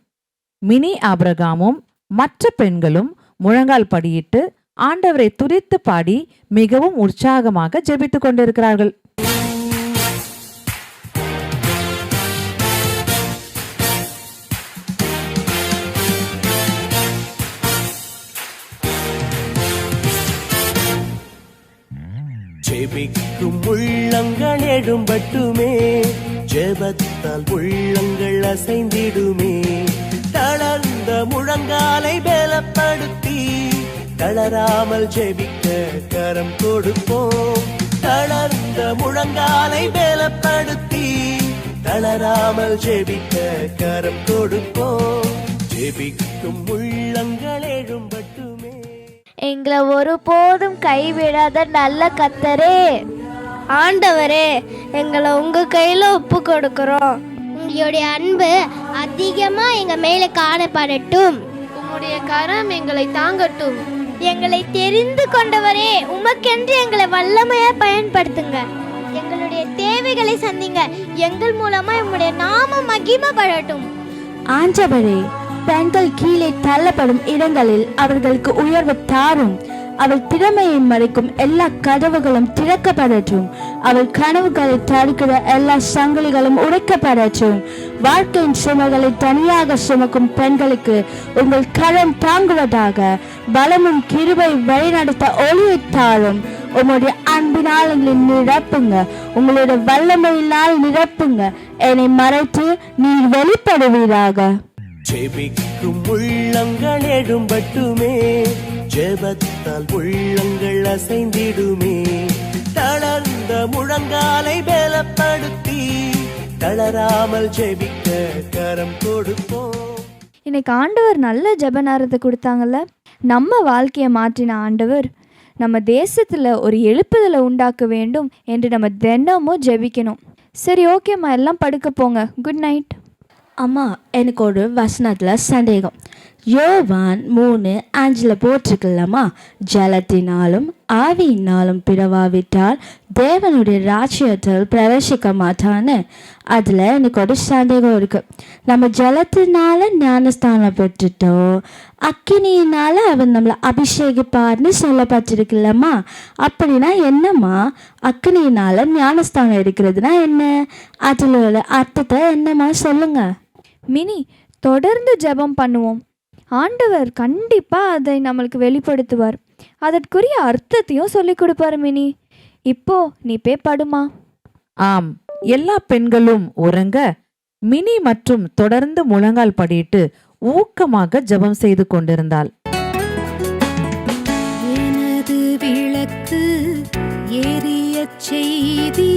மினி ஆபிரகாமும் மற்ற பெண்களும் முழங்கால் படியிட்டு ஆண்டவரை துதித்து பாடி மிகவும் உற்சாகமாக ஜெபித்துக் கொண்டிருக்கிறார்கள். ஜெபிக்கும் உள்ளங்கள் எழும்பட்டுமே, ஜெபத்தால் உள்ளங்கள் அசைந்திடுமே. தளர்ந்த முழங்காலை பலப்படுத்தி தளராமல் ஜெபிக்க கரம் கொடுப்போம். தளர்ந்த முழங்காலை பலப்படுத்தி தளராமல் ஜெபிக்க கரம் கொடுப்போம். ஜெபிக்கும் உள்ளங்கள் எழும்பட்டுமே. எங்களை ஒருபோதும் கைவிடாத நல்ல கர்த்தரே, ஆண்டவரே, எங்களை உங்கள் கையில் ஒப்பு கொடுக்குறோம். உங்களுடைய அன்பு அதிகமாக எங்கள் மேலே காணப்படட்டும். உம்முடைய கரம் எங்களை தாங்கட்டும். எங்களை தெரிந்து கொண்டவரே, உமக்கென்று எங்களை வல்லமையாக பயன்படுத்துங்க. எங்களுடைய தேவைகளை சந்திங்க. எங்கள் மூலமாக உம்முடைய நாமம் மகிமைப்படட்டும். ஆண்டவரே, பெண்கள் கீழே தள்ளப்படும் இடங்களில் அவர்களுக்கு உயர்வு தாரும். அவள் திறமையை மறைக்கும் எல்லா கதவுகளும் திறக்கப்படட்டும். அவள் கனவுகளை தடுக்கிற எல்லா சங்கிலிகளும் உடைக்கப்படட்டும். வாழ்க்கையின் சுமைகளை தனியாக சுமக்கும் பெண்களுக்கு உங்கள் கரம் தாங்குவதாக. பலமும் கிருபை வழிநடத்த ஒளியை தாரும். உங்களுடைய அன்பினால் எங்களை நிரப்புங்க. உங்களுடைய வல்லமையினால் நிரப்புங்க. என்னை மறைத்து நீர் வெளிப்படுவீராக. ஜெபிக்கும் உள்ளங்கள் எழும்பட்டுமே, ஜெபத்தால் உள்ளங்கள் அசைந்திடுமே. தளர்ந்த முழங்காலை பலப்படுத்தி தளராமல் ஜெபிக்க கரம் கொடுப்போம். இன்னைக்கு ஆண்டவர் நல்ல ஜெப நேரத்தை கொடுத்தாங்கல்ல. நம்ம வாழ்க்கையை மாற்றின ஆண்டவர் நம்ம தேசத்தில் ஒரு எழுப்புதலை உண்டாக்க வேண்டும் என்று நம்ம தினமும் ஜெபிக்கணும். சரி, ஓகேம்மா, எல்லாம் படுக்க போங்க. Good night. அம்மா, எனக்கு ஒரு வசனத்தில் சந்தேகம். யோவான் 3:5 போட்டிருக்கலாமா, ஜலத்தினாலும் ஆவியினாலும் பிறவாவிட்டால் தேவனுடைய ராஜ்யத்தில் பிரவேசிக்க மாட்டான்னு. அதில் எனக்கு ஒரு சந்தேகம் இருக்குது. நம்ம ஜலத்தினால ஞானஸ்தானம் பெற்றுட்டோம், அக்கினியினால் அவர் நம்மளை அபிஷேகிப்பார்னு சொல்லப்பட்டிருக்குல்லம்மா. அப்படின்னா என்னம்மா அக்கினியினால் ஞானஸ்தானம் எடுக்கிறதுனா என்ன? அதில் அர்த்தத்தை என்னம்மா சொல்லுங்க. மினி, தொடர்ந்து ஜெபம் பண்ணுவோம். ஆண்டவர் கண்டிப்பாக அதை நம்மளுக்கு வெளிப்படுத்துவார். அதற்குரிய அர்த்தத்தையும் சொல்லிக் கொடுப்பார். மினி, இப்போ நீ போய் படுமா. ஆம், எல்லா பெண்களும் உறங்க மினி மற்றும் தொடர்ந்து முழங்கால் படியிட்டு ஊக்கமாக ஜெபம் செய்து கொண்டிருந்தாள். எனது விளக்கு எரிய செய்தி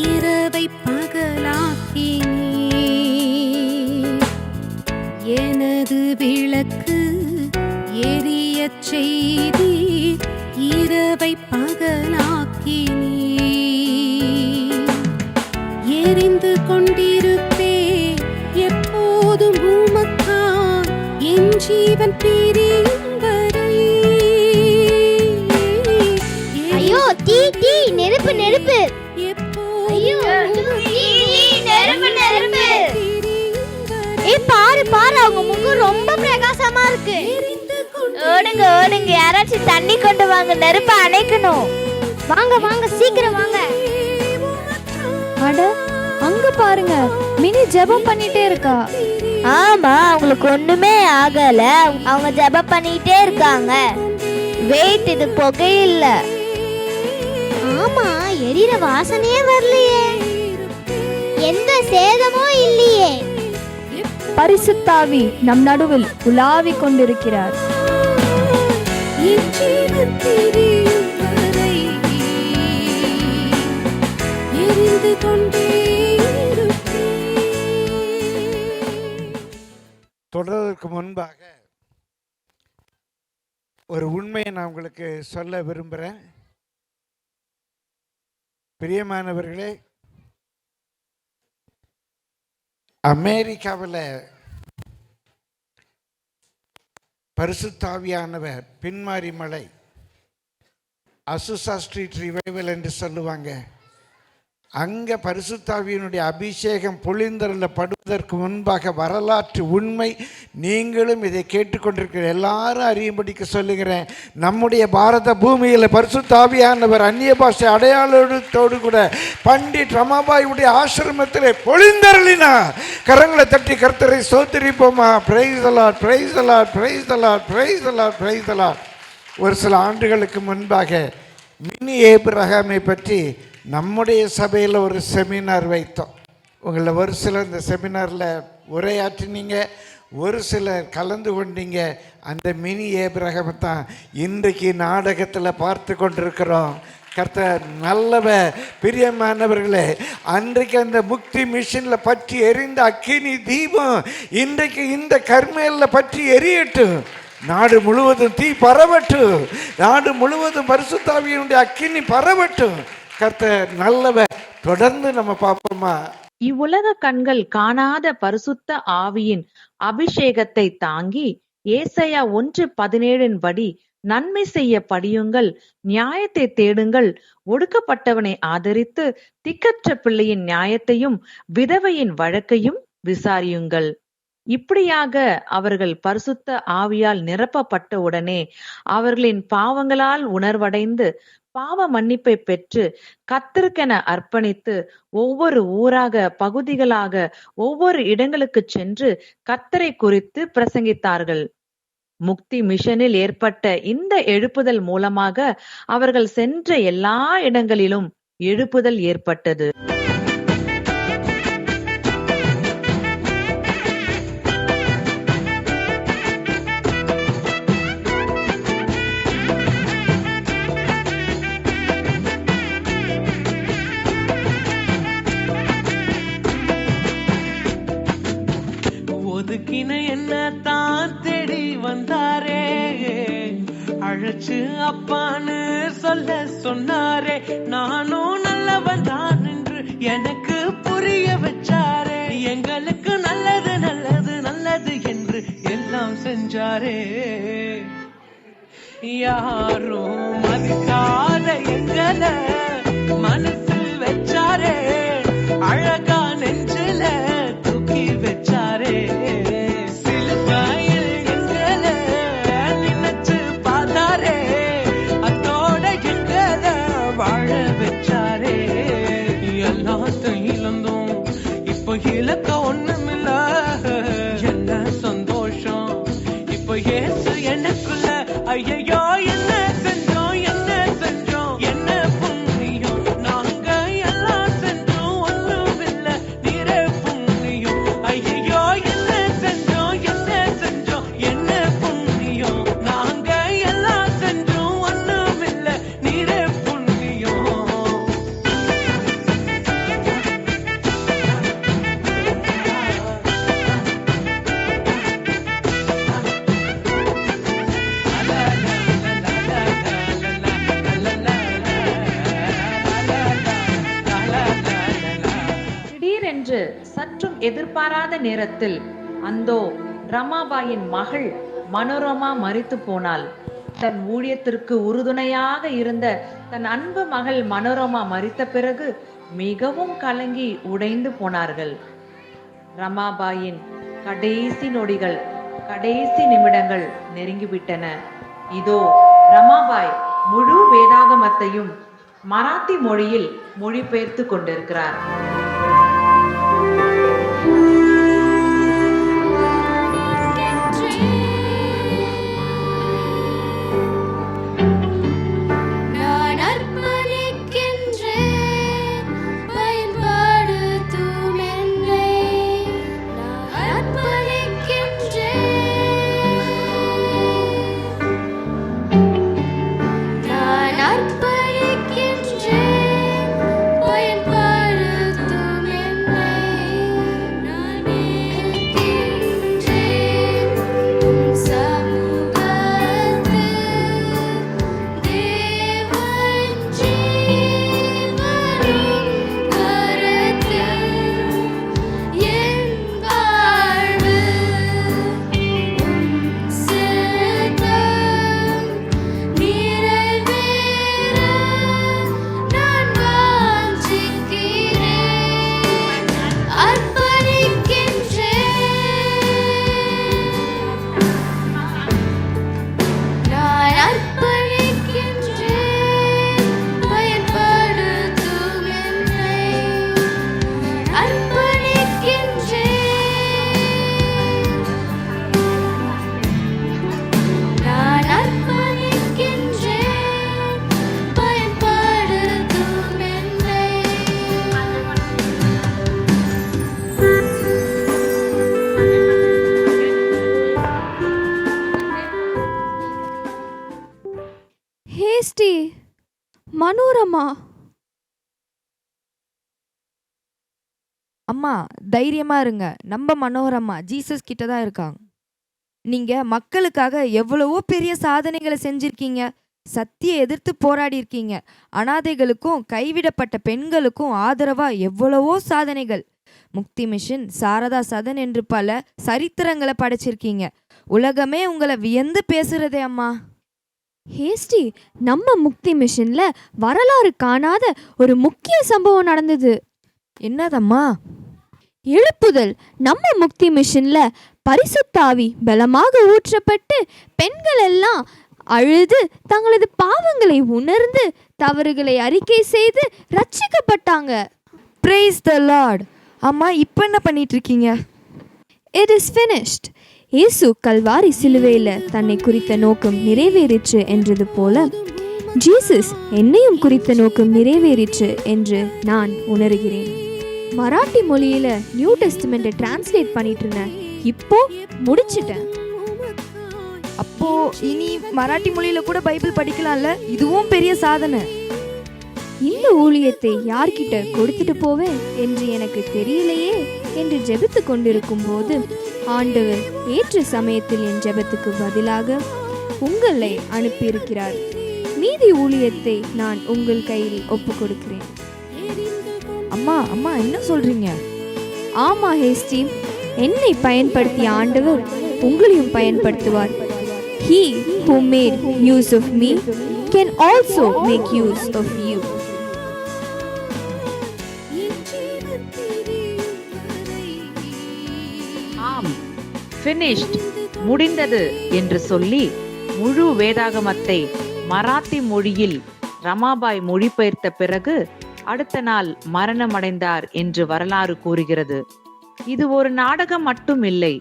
இரவை பகலாக்கினீர். எனது விளக்கு எரியச் செய்தீர், இரவை பகலாக்கினீர். எரிந்து கொண்டிருப்பே எப்போதும் உமக்காய், என் ஜீவன் பிரியும் வரை. ஐயோ தீ தீ நெருப்பு நெருப்பு. ஐயோ நெருப்பு நெருப்பு. பாரு பாரு, அவங்க முகம் ரொம்ப பிரகாசமா இருக்கு. ஓடுங்க ஓடுங்க, யாராச்சும் தண்ணி கொண்டு வாங்க, நெருப்பை அணைக்கணும். வாங்க வாங்க சீக்கிரம் வாங்க. அட அங்க பாருங்க, மினி ஜெபம் பண்ணிட்டே இருக்கா. ஆமா, அவங்களுக்கு ஒண்ணுமே ஆகல, அவங்க ஜெபம் பண்ணிட்டே இருக்காங்க. வெயிட், இது புகையில்ல. ஆமா, எரியிற வாசனையே வரலையே, எந்த சேதமும் இல்லையே. பரிசுத்தாவி நம் நடுவில் உலாவிக் கொண்டிருக்கிறார். தொடர்வதற்கு முன்பாக ஒரு உண்மையை நான் உங்களுக்கு சொல்ல விரும்புகிறேன். பிரியமானவர்களே, அமெரிக்காவில் பரிசுத்தாவியானவர் பின்மாரி மலை, அசுசா ஸ்ட்ரீட் ரிவைவல் என்று சொல்லுவாங்க. அங்கே பரிசுத்தாவியினுடைய அபிஷேகம் பொழிந்தருளப்படுவதற்கு முன்பாக வரலாற்று உண்மை, நீங்களும் இதை கேட்டுக்கொண்டிருக்கிற எல்லாரும் அறியும்படிக்கு சொல்லுகிறேன். நம்முடைய பாரத பூமியில் பரிசுத்தாவியானவர் அந்நிய பாஷை அடையாளத்தோடு கூட பண்டிட் ரமாபாயுடைய ஆசிரமத்திலே பொழிந்தருளினார். கரங்களை தட்டி கர்த்தரை ஸ்தோத்திரிப்போமா. Praise the Lord, praise the Lord, praise the Lord, praise the Lord, praise the Lord. ஒரு சில ஆண்டுகளுக்கு முன்பாக மினி ஏப்ரஹாமை பற்றி நம்முடைய சபையில் ஒரு செமினார் வைத்தோம். உங்களில் ஒரு சிலர் இந்த செமினாரில் உரையாற்றினீங்க, ஒரு சிலர் கலந்து கொண்டீங்க. அந்த மினி ஏப்ரஹாமை தான் இன்றைக்கு நாடகத்தில் பார்த்து கொண்டிருக்கிறோம். கர்த்தர் நல்லவர். பிரியமானவர்களே, அன்றைக்கு அந்த முக்தி மிஷனில் பற்றி எரிந்த அக்கினி தீபம் இன்றைக்கு இந்த கர்மேலில் பற்றி எரியட்டும். நாடு முழுவதும் தீ பரவட்டும். நாடு முழுவதும் பரிசுத்தாவியினுடைய அக்கினி பரவட்டும். கர்த்தர் நல்லவர். தொடர்ந்து நம்ம பார்ப்போமா. இவ்வுலக கண்கள் காணாத பரிசுத்த ஆவியின் அபிஷேகத்தை தாங்கி ஏசாயா 1:17 படி நன்மை செய்ய படியுங்கள், நியாயத்தை தேடுங்கள், ஒடுக்கப்பட்டவனை ஆதரித்து திக்கற்ற பிள்ளையின் நியாயத்தையும் விதவையின் வழக்கையும் விசாரியுங்கள். இப்படியாக அவர்கள் பரிசுத்த ஆவியால் நிரப்பப்பட்ட உடனே அவர்களின் பாவங்களால் உணர்வடைந்து பாவ மன்னிப்பை பெற்று கர்த்தருக்கென அர்ப்பணித்து ஒவ்வொரு ஊராக, பகுதிகளாக, ஒவ்வொரு இடங்களுக்கு சென்று கர்த்தரை குறித்து பிரசங்கித்தார்கள். முக்தி மிஷனில் ஏற்பட்ட இந்த எழுப்புதல் மூலமாக அவர்கள் சென்ற எல்லா இடங்களிலும் எழுப்புதல் ஏற்பட்டது. ஒதுக்கின என்ன தான் தேடி வந்தாரே, அழைச்சு அப்பான்னு சொல்ல சொன்னாரே. நானும் நல்லவன் தான் என்று எனக்கு புரிய வச்சாரே. எங்களுக்கு நல்லது நல்லது நல்லது என்று எல்லாம் செஞ்சாரே. யாரும் மதிக்காத எங்களை மனசில் வச்சாரே. அழகா நெஞ்சில தூக்கி வச்சாரே. சிலுவையில் எங்களை நினைச்சு பார்த்தாரே. அத்தோட எங்களை வாழ வச்சாரே. எல்லாத்தையும் இழந்தோம், இப்ப இழக்க ஒண்ணுமில்ல. என்ன சந்தோஷம் இப்ப ஏசு எனக்குள்ள. ஐயோ என்ன செஞ்சோம் என்ன செஞ்சோம் எதிர்பாராத நேரத்தில் அந்தோ ரமாபாயின் மகள் மனோரமா மரித்து போனாள். தன் ஊழியத்திற்கு உறுதுணையாக இருந்த தன் அன்பு மகள் மனோரமா மரித்த பிறகு மிகவும் கலங்கி உடைந்து போனார்கள். ரமாபாயின் கடைசி நொடிகள், கடைசி நிமிடங்கள் நெருங்கிவிட்டன. இதோ ரமாபாய் முழு வேதாகமத்தையும் மராத்தி மொழியில் மொழிபெயர்த்து கொண்டிருக்கிறார். ஹேஸ்டி, மனோரமா. அம்மா தைரியமா இருங்க. நம்ம மனோரமா ஜீசஸ் கிட்ட தான் இருக்காங்க. நீங்க மக்களுக்காக எவ்வளவோ பெரிய சாதனைகளை செஞ்சிருக்கீங்க. சத்தியை எதிர்த்து போராடி இருக்கீங்க. அனாதைகளுக்கும் கைவிடப்பட்ட பெண்களுக்கும் ஆதரவா எவ்வளவோ சாதனைகள். முக்தி மிஷன், சாரதா சதன் என்று பல சரித்திரங்களை படைச்சிருக்கீங்க. உலகமே உங்களை வியந்து பேசுறதே அம்மா. ஹேஸ்டி, நம்ம முக்தி மிஷன்ல வரலாறு காணாத ஒரு முக்கிய சம்பவம் நடந்தது. என்னதம்மா? எழுப்புதல். நம்ம முக்தி மிஷன்ல பரிசுத்த ஆவி பலமாக ஊற்றப்பட்டு பெண்கள் எல்லாம் அழுது தங்களது பாவங்களை உணர்ந்து தவறுகளை அறிக்கை செய்து ரட்சிக்கப்பட்டாங்க. Praise the Lord. அம்மா இப்போ என்ன பண்ணிட்டு இருக்கீங்க? It is finished. இயேசு கல்வாரி சிலுவையில் தன்னை குறித்த நோக்கம் நிறைவேறிற்று என்றது போல ஜீசஸ் என்னையும் குறித்த நோக்கம் நிறைவேறிற்று என்று நான் உணர்கிறேன். மராட்டி மொழியில நியூ டெஸ்டிமெண்ட்டை டிரான்ஸ்லேட் பண்ணிட்டு இருந்தேன். இப்போ முடிச்சிட்டேன். அப்போ இனி மராட்டி மொழியில கூட பைபிள் படிக்கலாம்ல? இதுவும் பெரிய சாதனை. இந்த ஊழியத்தை யார்கிட்ட கொடுத்துட்டு போவேன் என்று எனக்கு தெரியலையே என்று ஜெபித்து கொண்டிருக்கும் போது ஆண்டவர் ஏற்ற சமயத்தில் என் ஜெபத்துக்கு பதிலாக உங்களை அனுப்பியிருக்கிறார். மீதி ஊழியத்தை நான் உங்கள் கையில் ஒப்பு கொடுக்கிறேன். அம்மா அம்மா என்ன சொல்றீங்க? ஆமா ஹேஸ்டி, என்னை பயன்படுத்திய ஆண்டவர் உங்களையும் பயன்படுத்துவார். He who made use of me can also make use of you. ஆம், finished, முடிந்தது என்று சொல்லி முழு வேதாகமத்தை மராத்தி மொழியில் ரமாபாய் மொழிபெயர்த்த பிறகு அடுத்த நாள் மரணமடைந்தார் என்று வரலாறு கூறுகிறது. இது ஒரு நாடகம் மட்டும் இல்லை,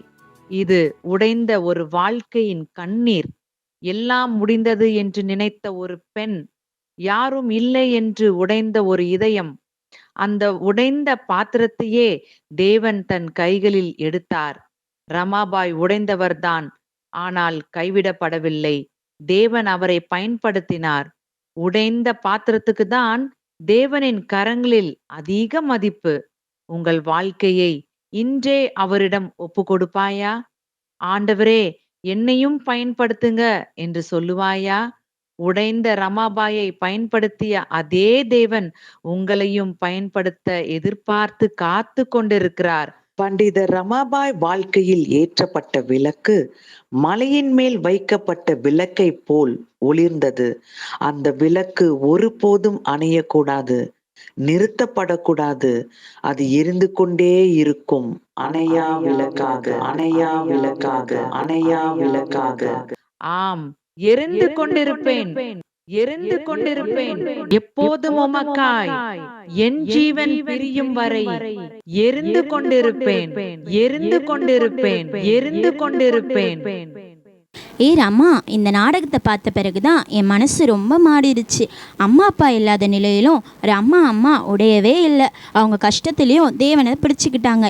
இது உடைந்த ஒரு வாழ்க்கையின் கண்ணீர். எல்லாம் முடிந்தது என்று நினைத்த ஒரு பெண், யாரும் இல்லை என்று உடைந்த ஒரு இதயம். அந்த உடைந்த பாத்திரத்தையே தேவன் தன் கைகளில் எடுத்தார். ரமாபாய் உடைந்தவர்தான், ஆனால் கைவிடப்படவில்லை. தேவன் அவரை பயன்படுத்தினார். உடைந்த பாத்திரத்துக்கு தான் தேவனின் கரங்களில் அதிக மதிப்பு. உங்கள் வாழ்க்கையை இன்றே அவரிடம் ஒப்பு கொடுப்பாயா? ஆண்டவரே, என்னையும் பயன்படுத்துங்க என்று சொல்லுவாயா? உடைந்த ரமாபாயை பயன்படுத்திய அதே தேவன் உங்களையும் பயன்படுத்த எதிர்பார்த்து காத்து கொண்டிருக்கிறார். பண்டிதர் ரமாபாய் வாழ்க்கையில் ஏற்றப்பட்ட விளக்கு மலையின் மேல் வைக்கப்பட்ட விளக்கை போல் ஒளிர்ந்தது. அந்த விளக்கு ஒருபோதும் அணையக்கூடாது, நிறுத்தப்படக்கூடாது. அது எரிந்து கொண்டே இருக்கும். அணையா விளக்காக, அணையா விளக்காக, அணையா விளக்காக. ஆம், எரிந்து கொண்டிருப்பேன், எரிந்து கொண்டிருப்பேன், எப்போதும் உமக்காய் என் ஜீவன் பிரியும் வரை எரிந்து கொண்டிருப்பேன், எரிந்து கொண்டிருப்பேன், எரிந்து கொண்டிருப்பேன். ரமா, இந்த நாடகத்தை பார்த்த பிறகு தான் என் மனசு ரொம்ப மாறிடுச்சு. அம்மா அப்பா இல்லாத நிலையிலும் அம்மா உடையவே இல்லை. அவங்க கஷ்டத்துலேயும் தேவனை பிடிச்சிக்கிட்டாங்க.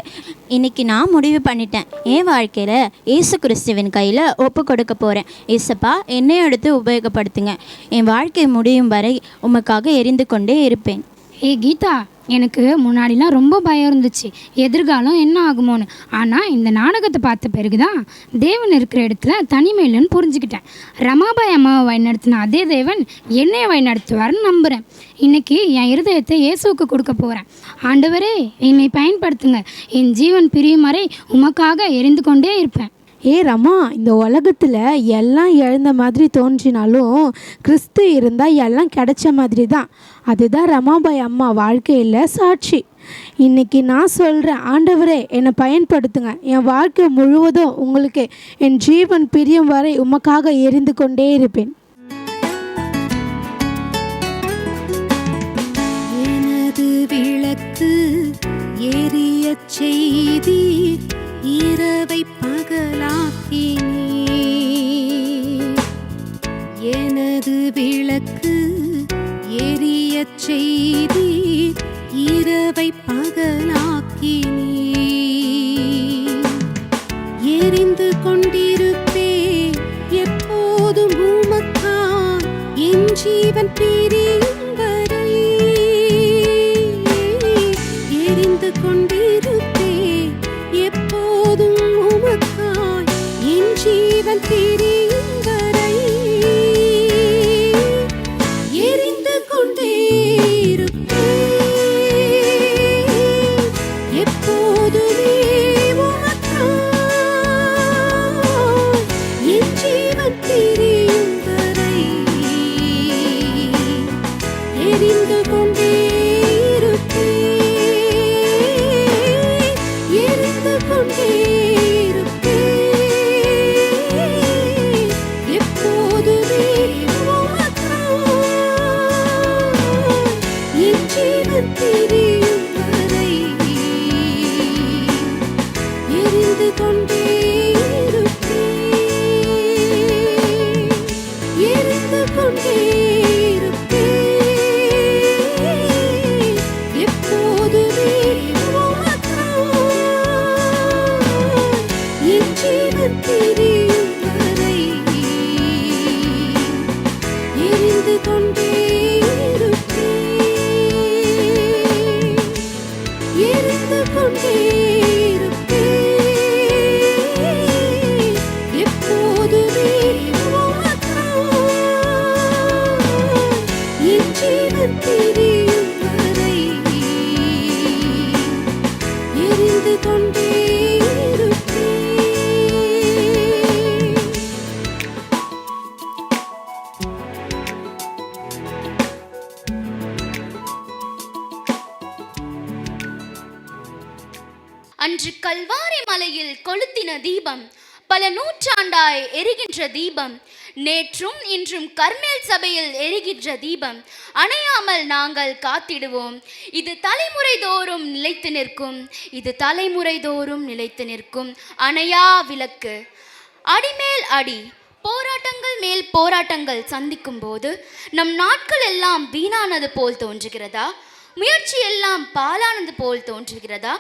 இன்னைக்கு நான் முடிவு பண்ணிட்டேன், என் வாழ்க்கையில் இயேசு கிறிஸ்துவின் கையில் ஒப்பு கொடுக்க போகிறேன். ஏசப்பா, என்னை எடுத்து உபயோகப்படுத்துங்க. என் வாழ்க்கை முடியும் வரை உமக்காக எரிந்து கொண்டே இருப்பேன். கீதா, எனக்கு முன்னாடிலாம் ரொம்ப பயம் இருந்துச்சு, எதிர்காலம் என்ன ஆகுமோன்னு. ஆனால் இந்த நாடகத்தை பார்த்த பிறகு தான் தேவன் இருக்கிற இடத்துல தனிமை இல்லைன்னு புரிஞ்சுக்கிட்டேன். ரமாபாய் அம்மாவை வழிநடத்தின அதே தேவன் என்னையை வழிநடத்துவார்னு நம்புகிறேன். இன்றைக்கி என் இருதயத்தை இயேசுவுக்கு கொடுக்க போகிறேன். ஆண்டவரே, என்னை பயன்படுத்துங்க. என் ஜீவன் பிரியும் வரை உமக்காக எரிந்து கொண்டே இருப்பேன். ரமா, இந்த உலகத்தில் எல்லாம் இழந்த மாதிரி தோன்றினாலும் கிறிஸ்து இருந்தால் எல்லாம் கிடைச்ச மாதிரி தான். அதுதான் ரமாபாய் அம்மா வாழ்க்கையில் சாட்சி. இன்னைக்கு நான் சொல்கிறேன், ஆண்டவரே என்னை பயன்படுத்துங்க. என் வாழ்க்கை முழுவதும் உங்களுக்கு என் ஜீவன் பிரியும் வரை உமக்காக எரிந்து கொண்டே இருப்பேன். எனது விளக்கு எரிய செய்தி இரவை பகலாக்கினே. எனது விளக்கு எரிய செய்தி இரவை பகலாக்கினே. எரிந்து கொண்டிருப்பே எப்போதும் உமக்காய் என் ஜீவன் பிரியும் வரை. எரிந்து கொண்டிருப்பே எப்போதும் உமக்காய் என் ஜீவன் பிரியும் வரை. எரிந்து கொண்டே இருப்பேன் எப்போதுமே உமக்காய் என் ஜீவன் பிரியும் வரை. எரிந்து கொண்டே அன்று கல்வாரி மலையில் கொளுத்தின தீபம், பல நூற்றாண்டாய் எரிகின்ற தீபம், நேற்றும் இன்றும் கர்மேல் சபையில் எரிகின்ற தீபம், அணையாமல் நாங்கள் காத்திடுவோம். இது தலைமுறை தோறும் நிலைத்து நிற்கும், இது தலைமுறை தோறும் நிலைத்து நிற்கும் அணையா விளக்கு. அடிமேல் அடி, போராட்டங்கள் மேல் போராட்டங்கள் சந்திக்கும் போது நம் நாட்கள் எல்லாம் வீணானது போல் தோன்றுகிறதா? முயற்சி எல்லாம் பாலானது போல் தோன்றுகிறதா?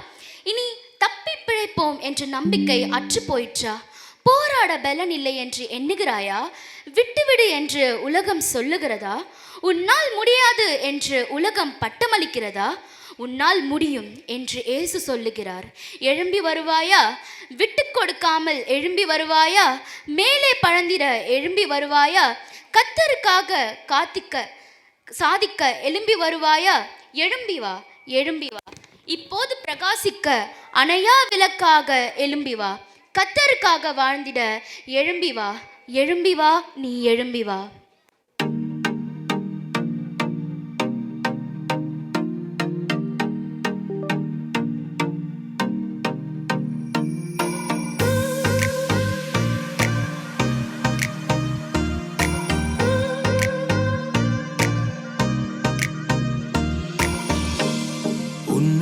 இனி தப்பி பிழைப்போம் என்ற நம்பிக்கை அற்று போயிற்றா? போராட பலன் இல்லை என்று எண்ணுகிறாயா? விட்டுவிடு என்று உலகம் சொல்லுகிறதா? உன்னால் முடியாது என்று உலகம் பட்டமளிக்கிறதா? உன்னால் முடியும் என்று இயேசு சொல்லுகிறார். எழும்பி வருவாயா? விட்டு கொடுக்காமல் எழும்பி வருவாயா? மேலே பழந்திட எழும்பி வருவாயா? கர்த்தருக்காக காத்திக்க சாதிக்க எழும்பி வருவாயா? எழும்பி வா, எழும்பி வா. இப்போது பிரகாசிக்க அணையா விளக்காக எழும்பி வா, கர்த்தருக்காக வாழ்ந்திட எழும்பி வா, எழும்பி வா, நீ எழும்பி வா.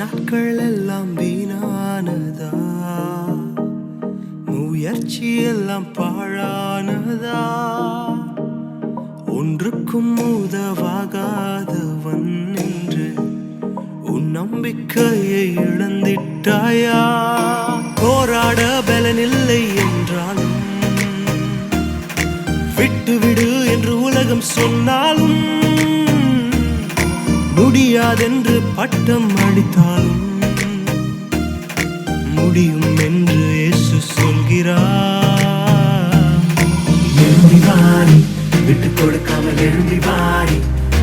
நாட்கள் எல்லாம் வீணானதா, முயற்சி எல்லாம் பாழானதா, ஒன்றுக்கும் உதவாகாதவன் என்று உன் நம்பிக்கையை இழந்திட்டாயா? போராட பலனில்லை என்றாலும், விட்டுவிடு என்று உலகம் சொன்னாலும், முடியாதென்று பட்டம் அடித்தாலும் முடியும் என்று இயேசு சொல்கிறார். எழும்பி வாரி, விட்டு கொடுக்காமல் எழும்பி வாரி,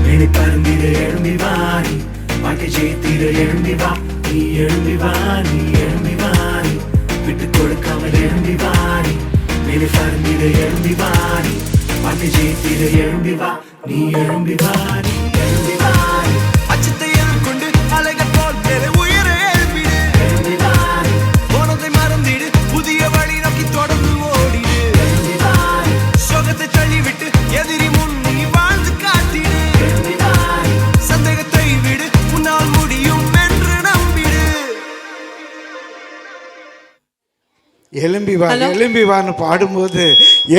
மேலே பருந்திட எழும்பி வாரி, பாட்டை ஜெயித்திட எழும்பி வா, நீ எழும்பி வா, நீ எழும்பி வாரி, விட்டு கொடுக்காமல் எழும்பி வாரி, மேலே பருந்திட எழும்பி வாரி, பாட்டை ஜெயித்திட எழும்பி வா, நீ எழும்பி வாரி, எழும்பி வாரி, அச்சத்தை எதிர்கொண்டு அலைகள் போல் மேலே உயிரை எழுப்பிடு, எழும்பி வாரி, போனதை மறந்திடு, புதிய வழி நோக்கி தொடர்ந்து ஓடிடு, எழும்பி வாரி, சோகத்தை தள்ளிவிட்டு எதிரி முன் நீ வாழ்ந்து காட்டிடு, எழும்பி வாரி, சந்தேகத்தை விடு, உன்னால் முடியும் என்று நம்பிடு. எழும்பி வா, எழும்பி வான்னு பாடும்போது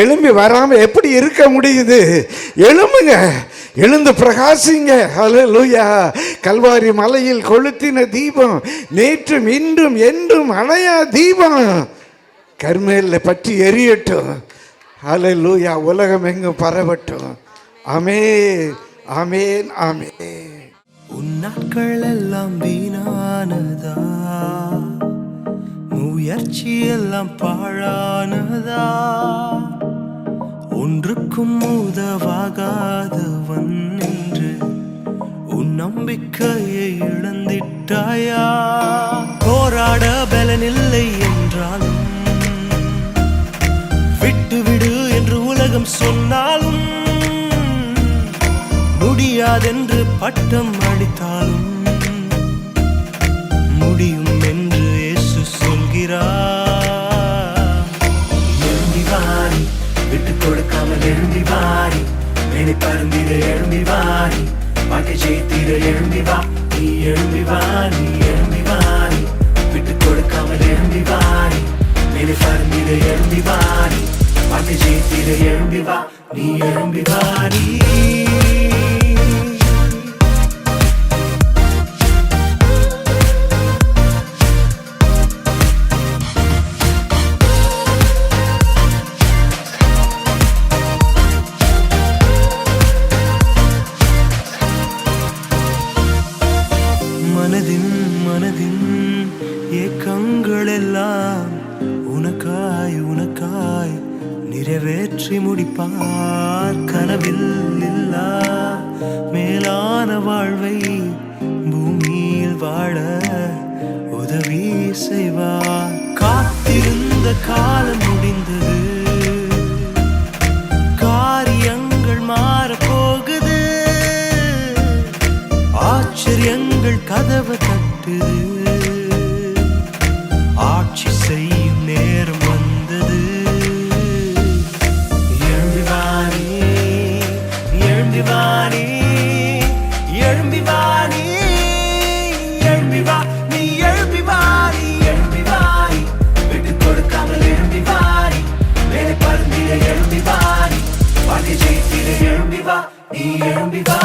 எழும்பி வராம எப்படி இருக்க முடியுது? எழும்புங்க, எழுந்து பிரகாசிங்க. ஹல்லேலூயா. கல்வாரி மலையில் கொளுத்தின தீபம் நேற்றும் இன்றும் என்றும் அணையா தீபம் கர்மேல்ல பற்றி எரியட்டும். ஹல்லேலூயா. உலகம் எங்கும் பரவட்டும். ஆமென், ஆமென், ஆமென். உன் நாட்கள் எல்லாம் வீணானதா, முயற்சி எல்லாம் பாழானதா, ஒன்றுக்கும் உதவாகாதவன் என்று உன் நம்பிக்கையை இழந்திட்டாயா? போராட பலனில்லை என்றாலும், விட்டுவிடு என்று உலகம் சொன்னாலும், முடியாதென்று பட்டம் அடித்தாலும் முடியும் என்று இயேசு சொல்கிறார். எழும்பி வாரி, விட்டு கொடுக்காமல் எழும்பி வாரி, மேலே பருந்திட எழும்பி வாரி, பாட்டை ஜெயித்திட எழும்பி வா, நீ எழும்பி வா, நீ எழும்பி வாரி, விட்டு கொடுக்காமல் எழும்பி வாரி, மேலே பருந்திட எழும்பி வாரி, பாட்டை ஜெயித்திட எழும்பி வா, நீ எழும்பி வாரி. மனதின் ஏக்கங்கள் எல்லாம் உனக்காய் உனக்காய் நிறைவேற்றி முடிப்பார். கனவில் இல்லா மேலான வாழ்வை பூமியில் வாழ உதவி செய்வார். காத்திருந்த காலம் முடிந்தது, காரியங்கள் மாறப்போகுது, ஆச்சரியங்கள் கதவு தட்டுது, ஆட்சி செய்யும் நேரம் வந்தது. எழும்பி வாரி, எழும்பி வாரி, எழும்பி வாரி, எழும்பி வா, நீ எழும்பி வாரி, எழும்பி வாரி, விட்டு கொடுக்காமல் எழும்பி வாரி, மேலே பருந்திட எழும்பி வாரி, பாட்டை ஜெயித்திட எழும்பி வா, நீ எழும்பி வா.